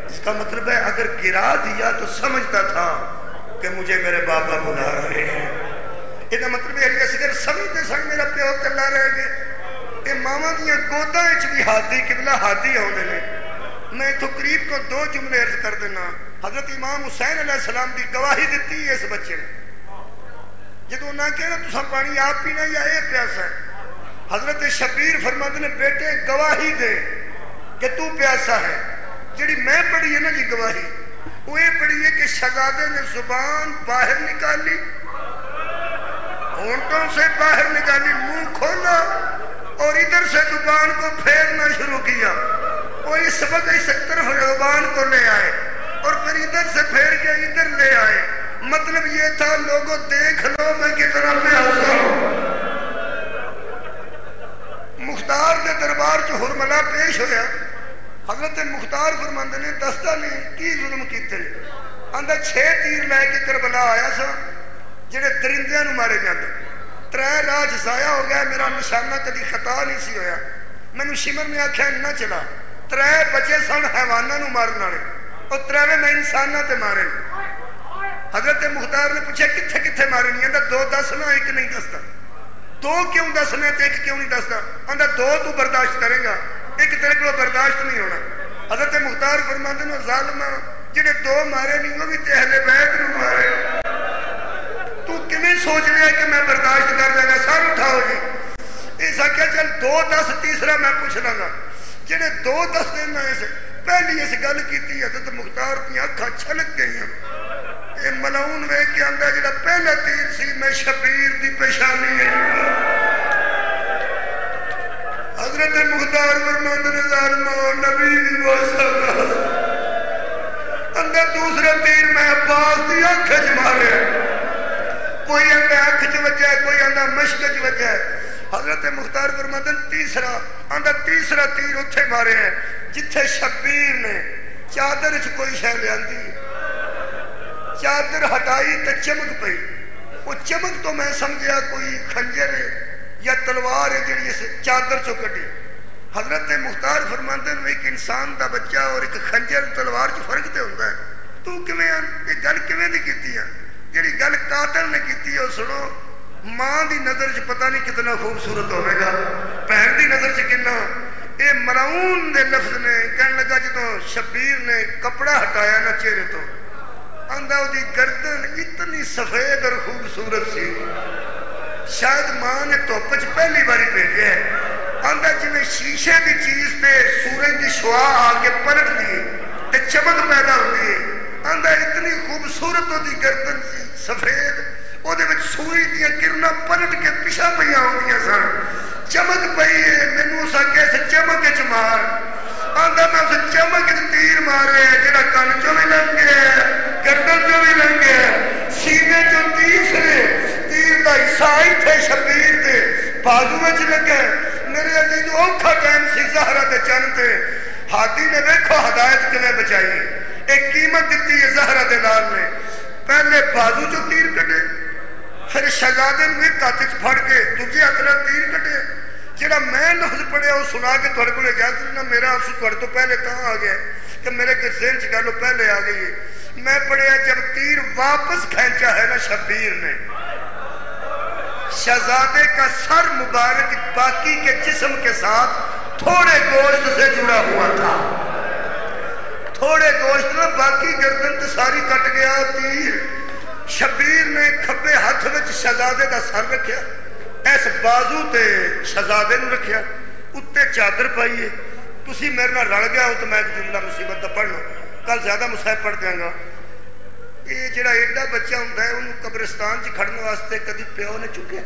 اس کا مطلب ہے اگر گرا دیا تو سمجھتا تھا کہ مجھے میرے بابا بلا رہے ہیں یہ مطلب ہے کہ اگر سمجھتے سن میرا پیو کلا رہ گئے یہ ماما دیا گودا بھی ہاتھی قبلہ ہاتھی ہوتے ہیں میں تو قریب کو 2 جملے عرض کر دینا حضرت امام حسین علیہ السلام کی گواہی دیتی ہے اس بچے نے جدو نہ کہنا تسا پانی آپ پینا یا اے پیاسا ہے حضرت شبیر فرماتے نے بیٹے گواہی دے کہ تو پیاسا ہے جڑی میں پڑھی ہے نا جی گواہی وہ یہ پڑھی ہے کہ شہزادے نے زبان باہر نکالی ہونٹوں سے باہر نکالی منہ کھولا اور ادھر سے زبان کو پھیرنا شروع کیا اور اس وقت اس طرف زبان کو لے آئے اور پھر ادھر سے پھیر کے ادھر لے آئے مطلب یہ تھا لوگوں دیکھ لو میں کتنا پیاسا ہوں مختار کے دربار جو حرملہ پیش ہویا حضرت مختار فرماندے نے دستہ نے کی ظلم کیتے اندر 6 تیر لے کے کربلا آیا سا جڑے درندیاں نو مارے جاندے 3 راج ضائع ہو گیا میرا نشانہ کدی خطا نہیں سی ہویا مینوں شمر نے آکھیا نہ چلا 3 بچے سن حیواناں نو مارن والے اور 3 میں انساناں تے مارے حضرت مختار نے پوچھا کتھے کتھے مارے نہیں اندر 2 دسنا 1 نہیں دستا 2 کیوں دسنے تے 1 کیوں نہیں دستا اندر 2 تو برداشت کرے گا 1 تیرے کو برداشت نہیں ہونا حضرت مختار فرماتے ہیں ظالمہ جنہیں 2 مارے نہیں وہ بھی تے اہل بیت نو مارے تو کیویں سوچ لیا کہ میں برداشت کر دے گا سر اٹھاؤ جی ایسا کیا چل 2 10 تیسرا میں پوچھ لگا جنہیں 2 10 دینا ایسے پہلی اس گل کی حضرت مختار کی اکھاں چھلک گئی یہ ملعون وے کے اندر جڑا پہلا تیر سی میں شبیر دی پیشانی ہے حضرت مختار فرماتے ہیں ظالمو نبی دی واسطہ اندر دوسرا تیر میں عباس دی آنکھ چ مارے کوئی اندر آنکھ چ وجہ کوئی اندر مشک چ وجہ حضرت مختار فرماتے ہیں تیسرا اندر تیسرا تیر اتھے مارے ہیں جتھے شبیر نے چادر چ کوئی شے لیاندی چادر ہٹائی تے چمک پئی وہ چمک تو میں سمجھیا کوئی خنجر یا تلوار ہے جڑی اس چادر چو کٹی حضرت مختار فرماتے ہیں ایک انسان دا بچہ اور ایک خنجر تلوار چ فرق تے ہوندا ہے تو کیویں یہ گل کیویں دی کیتی ہے جڑی گل قاتل نے کیتی ہے سنو ماں دی نظر چ پتہ نہیں کتنا خوبصورت ہوے گا بہن دی نظر چ کتنا اے ملعون دے لفظ نے کہن لگا جدوں شبیر نے کپڑا ہٹایا نا چہرے تو اندھا دی گردن اتنی سفید اور خوبصورت سی شاید ماں نے توپچ پہلی باری بھیجے ہے اندھا جی میں شیشے دی چیز تے سورج دی شعا آ کے پلٹ دی تے چمک پیدا ہوئی ہے اندھا اتنی خوبصورت دی گردن سی سفید او دے وچ سورج دی کرنا پلٹ کے پیچھے پیا ہوندیاں سن چمک پئی ہے مینوں سا کیسے چمک چ مار آندھا میں اسے چمک تیر مارے جڑا کن چو بھی لگ گیا گردن چو بھی لگ گیا سینے چو تیر دا عیسائی تھے شبیر دے بازو میں چ لگے میرے عزیز اوکھا ٹائم سی زہرہ دے چن تے ہاتھی نے دیکھو ہدایت کنے بچائی ایک قیمت دیتی ہے زہرہ دے لال نے پہلے بازو چو تیر کٹے پھر شہزادے نے ایک ہاتھ چ پھڑ کے دوجے ہاتھ نال تیر کٹے جڑا میں لفظ پڑھیا وہ سنا کے تھوڑے کو اجازت دینا میرا آنسو تھوڑے تو پہلے کہاں آ گیا کہ میرے کے ذہن چ گل پہلے آ گئی ہے میں پڑھیا جب تیر واپس کھینچا ہے نا شبیر نے شہزادے کا سر مبارک باقی کے جسم کے ساتھ تھوڑے گوشت سے جڑا ہوا تھا تھوڑے گوشت میں باقی گردن تو ساری کٹ گیا تیر شبیر نے کھبے ہاتھ وچ شہزادے کا سر رکھیا ایس بازو تے شہزادے نے رکھیا اتے چادر پائیے تسی میرے نال رل گیا ہو تو میں جملہ مصیبت دا پڑھنا کل زیادہ مصائب پڑھ دیاں گا یہ جڑا ایڈا بچہ ہوندا ہے انہوں قبرستان چ کھڑن واسطے کدی پیو نے چکیا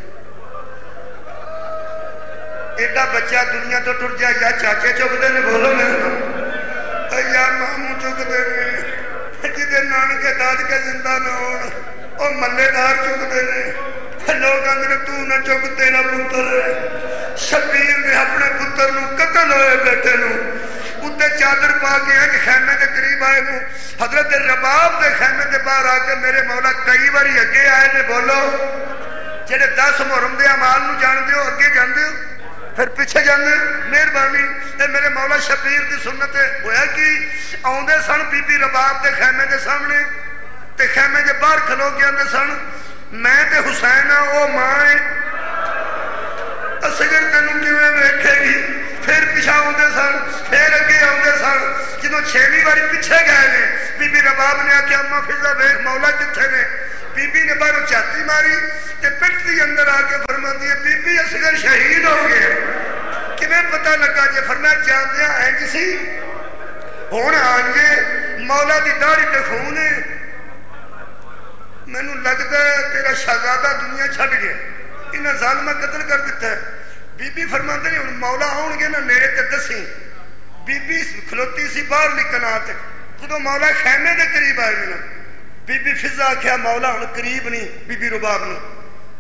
ایڈا بچہ دنیا تو ٹر جائے یا چاچے چکتے نے بولو میرے یا ماموں چکتے نے جدے نانکے دادکے زندہ نہ ہون او ملے دار چکتے نے لوگ اندر تو نہ چکتے نہ پتر شبیر نے اپنے پتر نو قتل ہوئے بیٹے نو اتنے چادر پا کے ایک خیمے کے قریب آئے نو حضرت رباب دے خیمے کے باہر آ کے میرے مولا کئی باری اگے آئے نے بولو جڑے 10 محرم دے اعمال نو جان دیو اگے جان دیو پھر پیچھے جانے مہربانی اے میرے مولا شبیر دی سنت ہویا کہ آوندے سن بی بی رباب دے خیمے دے سامنے تے خیمے دے باہر کھلو کے آندے سن میں تے حسین ہاں او ماں ہے اصغر تینوں کیویں ویکھے گی پھر پیچھے آوندے سن پھر اگے آوندے سن جدوں 6ویں باری پیچھے گئے نے بی بی رباب نے آکھیا اما فضا ویکھ مولا کتھے نے بی بی نے باہروں چاتی ماری تے پٹ دی اندر آ کے فرماندی ہے بی بی اصغر شہید ہو گئے کیویں پتہ لگا جے فرمایا جاندیاں انج سی ہن آن گے مولا دی داڑھی تے خون ہے مینوں لگدا ہے تیرا شہزادہ دنیا چھڈ گیا انہاں ظالماں قتل کر دیتا ہے بی بی فرماندے نے ہن مولا آؤن گے نا نیڑے تے دسی بی بی کھلوتی سی باہر لکنات جدوں مولا خیمے دے قریب آئے نا بی بی فضا آکھیا مولا ہن قریب نہیں بی بی رباب نو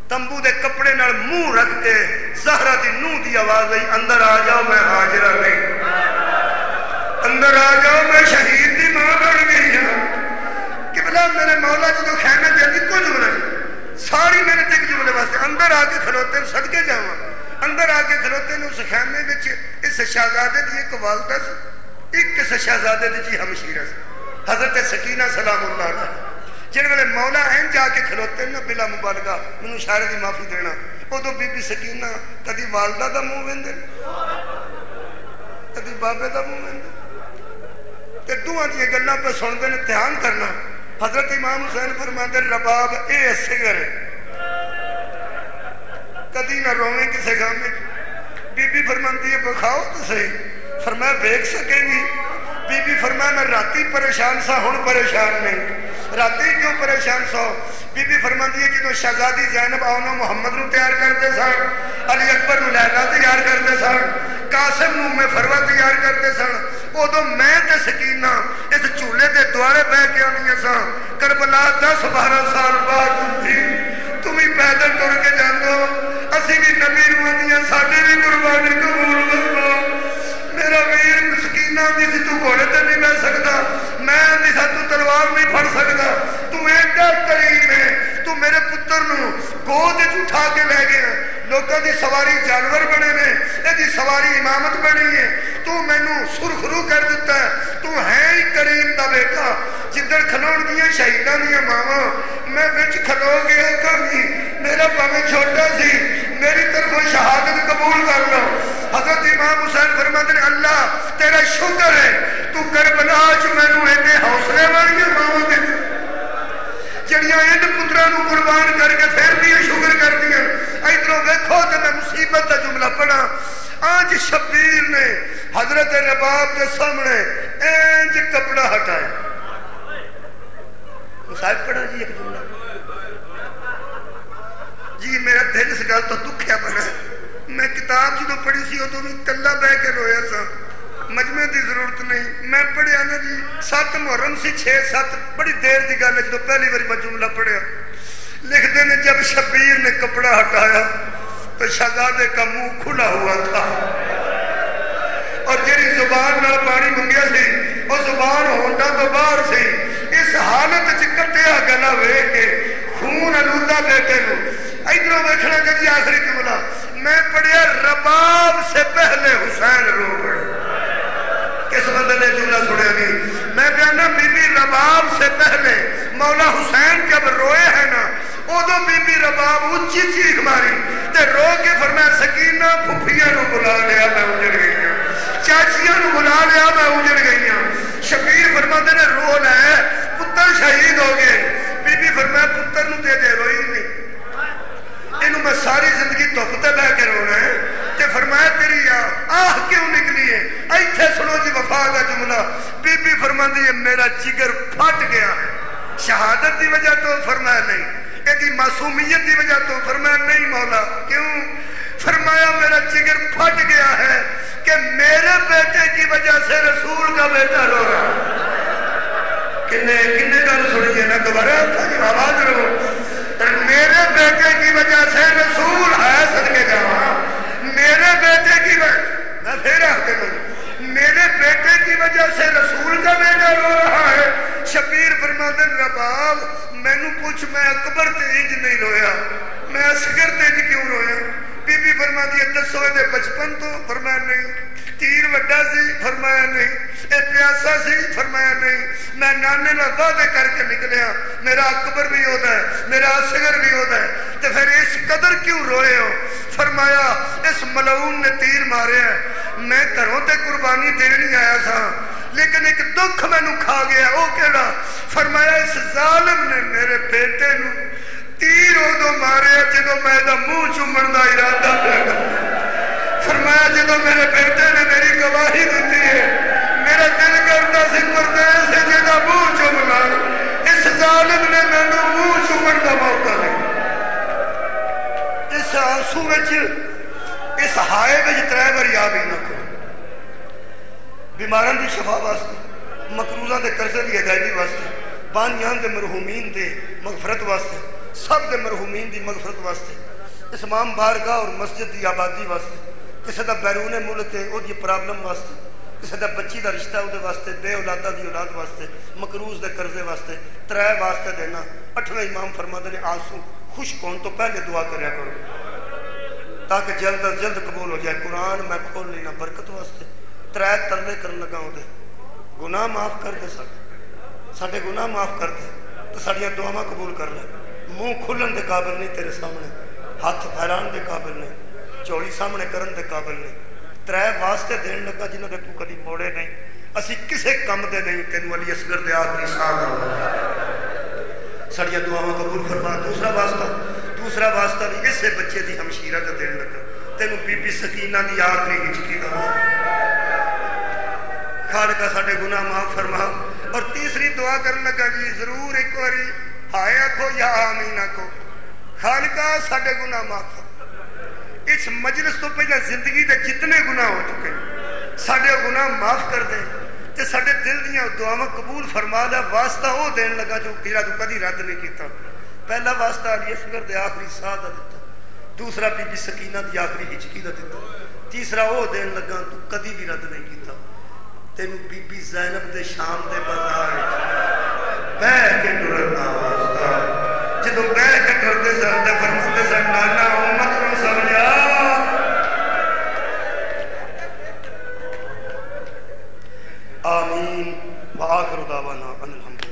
تمبو دے کپڑے نال منہ رکھ کے زہرا دی نوح دی آواز آئی اندر آ جاؤ میں حاضرہ نہیں اندر آ جاؤ میں شہید دی ماں بن گئی ہوں کہ بلا میرے مولا جدو خیمے دے دی کوئی جملہ ساری میں نے تک جملے واسطے اندر آ کے کھلوتے ہیں صدقے جاؤں اندر آ کے کھلوتے ہیں اس خیمے بچ اس شہزادے دی ایک والدہ سے ایک کس شہزادے دی جی ہمشیرہ سے حضرت سکینہ سلام اللہ علیہ جن ویلے مولا این جا کے کھلوتے ہیں بلا مبالغہ مینوں اشارے دی معافی دینا ادو بی بی سکینہ کدی والدہ دا منہ ویندے کدی بابے دا منہ ویندے تے دوہاں دی گلاں پہ سن دے دھیان کرنا حضرت امام حسین فرماندے رباب اے اصغر کدی نہ رویں کسے غم میں بی بی فرماندی ہے بخاؤ تو صحیح فرمایا دیکھ سکیں گی بی بی فرمایا میں راتی پریشان سا ہن پریشان نہیں راتی کیوں پریشان سو بی بی فرماندی ہے جدوں شہزادی زینب آونو محمد نو تیار کرتے سن علی اکبر نو لیلا تیار کرتے سن قاسم نو میں فروا تیار کرتے سن ادو میں تے سکینہ اس چولہے دے دوارے بہ کے آنی سا کربلا 10-12 سال بعد تھی تم ہی پیدل ٹر کے جاندو اسی بھی نبی روانیاں ساڈے بھی قربانی قبول کرو میرا ویر سکینہ دی سی تو گھوڑے تے نہیں بہ سکتا میں دی سا تو تلوار نہیں پھڑ سکتا تو ایڈا کریم ہے تو میرے پتر نو گود اٹھا کے لے گیا لوکاں دی سواری جانور بنے نے اے دی سواری امامت بنی ہے تو مینوں سرخرو کر دیتا ہے تو ہے ہی کریم دا بیٹا جدھر کھلون گیا شہیداں دیاں ماواں میں وچ کھلو گیا کہیں میرا پاویں چھوٹا سی میری طرفوں شہادت قبول کر لو حضرت امام حسین فرماتے ہیں اللہ تیرا شکر ہے تو کربلا چ مینوں اینے حوصلے والیاں ماواں دے جڑیاں ان پتراں نو قربان کر کے پھر بھی شکر کردیاں ادھروں ویکھو تے میں مصیبت دا جملہ پڑھا آج شبیر نے حضرت رباب کے سامنے اینج کپڑا ہٹایا صاحب پڑھا جی ایک جملہ جی میرا دل اس گل تو دکھیا بنا میں کتاب جدوں پڑھی سی ادوں بھی کلا بہ کے رویا سا مجمع دی ضرورت نہیں میں پڑھیا نا جی 7 محرم سی 6-7 بڑی دیر دی گل ہے جدوں پہلی باری میں جملہ پڑھیا لکھتے ہیں جب شبیر نے کپڑا ہٹایا تو شہزادے کا منہ کھلا ہوا تھا اور جیری زبان نال پانی منگیا سی وہ زبان ہونڈا تو باہر سی اس حالت چکٹیا گلا ویکھ کے خون آلودہ بیٹے نو ادھروں ویکھنا جی آخری جملہ میں پڑھیا رباب سے پہلے حسین رو پڑے کس بندے نے جملہ سنیا نہیں میں بیانا بی بی رباب سے پہلے مولا حسین جب روئے ہیں نا ادو بی بی رباب اونچی چیخ ماری تے رو کے فرمایا سکینہ پھپھیاں نو بلا لیا میں اجڑ گئی ہوں چاچیاں نو بلا لیا میں اجڑ گئی ہوں شبیر فرماتے نے رو لے پتر شہید ہو گئے بی بی فرمایا پتر نو دے دے روئی نہیں انہوں میں ساری زندگی دھوپ تے بہ کے رونا ہے تے فرمایا تیری آہ کیوں نکلی ہے ایتھے سنو جی وفا کا جملہ بی بی فرماندی ہے میرا جگر پھٹ گیا شہادت دی وجہ تو فرمایا نہیں ایدی معصومیت دی وجہ تو فرمایا نہیں مولا کیوں فرمایا میرا جگر پھٹ گیا ہے کہ میرے بیٹے کی وجہ سے رسول کا بیٹا رو رہا ہے. کنے گل سنی ہے نا دوبارہ آواز رو. میرے بیٹے کی وجہ سے رسول ہے صدقے جاواں میرے بیٹے کی میں پھر آتے میرے بیٹے کی وجہ سے رسول کا بیٹا رو رہا ہے. شبیر فرماتے رباب مینوں پوچھ میں اکبر تے انج نہیں رویا میں اصغر تے انج کیوں رویا؟ بی بی فرماتی ہے دسو دے بچپن تو؟ فرمایا نہیں. تیر وڈا سی؟ فرمایا نہیں. اے پیاسا سی؟ فرمایا نہیں. میں نانے نال وعدے کر کے نکلیا میرا اکبر بھی ہوتا ہے میرا اصغر بھی ہوتا ہے تو پھر اس قدر کیوں روئے ہو؟ فرمایا اس ملعون نے تیر مارے ہے میں گھروں تے قربانی دینی آیا تھا لیکن ایک دکھ مینوں کھا گیا. وہ کیڑا؟ فرمایا اس ظالم نے میرے بیٹے نو تیر ادو مارے جدو میں دا منہ چومن دا ارادہ کیا. فرمایا جدو میرے بیٹے نے میری گواہی دیتی ہے میرا دل کرتا سی پردیس سے جدا منہ چومنا اس ظالم نے مینوں منہ چومن دا موقع دیا. اس آنسو وچ اس ہائے وچ 3 بار یا بھی نہ کرو. بیماران دی شفا واسطے مقروضاں دے قرضے دی ادائیگی واسطے بانیان دے مرحومین دے مغفرت واسطے سب دے مرحومین دی مغفرت واسطے اس امام بارگاہ اور مسجد دی آبادی واسطے کسی دا بیرون ملک ہے وہ دی پرابلم واسطے کسی دا بچی دا رشتہ وہ واسطے بے اولادہ دی اولاد واسطے مقروض دے قرضے واسطے 3 واسطے دینا. 8ویں امام فرماتے نے آنسو خشک ہونے تو پہلے دعا کریا کرو تاکہ جلد از جلد قبول ہو جائے. قرآن میں کھول لینا برکت واسطے 3 ترلے کرن لگا ہوں دے گناہ معاف کر دے ساڈے گناہ معاف کر دے تو ساڈیاں دعاواں قبول کر لے. منہ کھلن دے قابل نہیں تیرے سامنے ہاتھ پھیران دے قابل نہیں چوڑی سامنے کرن دے قابل نہیں. 3 واسطے دین لگا جنہوں نے تو کدی موڑے نہیں اسی کسے کم دے نہیں تینوں علی اصغر دے آخری سال ساڈیاں دعاواں قبول فرما. دوسرا واسطہ بھی اسے بچے دی ہمشیرہ دا دین لگا تینوں بی بی سکینہ دی آخری ہچکی دا خالقہ ساڈے گناہ معاف فرما. اور تیسری دعا کرن لگا جی ضرور ایک باری ہائے آکھو یا آمین آکھو خالقہ ساڈے گناہ معاف فرما. اس مجلس تو پہلے زندگی دے جتنے گناہ ہو چکے ساڈے گناہ معاف کر دے تے ساڈے دل دیاں دعاواں قبول فرما دے. واسطہ وہ دین لگا جو تیرا تو کدی رد نہیں کیتا. پہلا واسطہ علی اصغر دے آخری ساہ دا دیتا دوسرا بی بی سکینہ دی آخری ہچکی دا دیتا تیسرا وہ دین لگا تو کدی بھی رد نہیں کیتا. تینوں بی بی زینب دے شام دے بازار بہ کے ٹرنا واسطہ جدو بہ کے ٹرتے سن تے فرماتے سن نانا امت نو سمجھا آمین وآخر دعوانا ان الحمد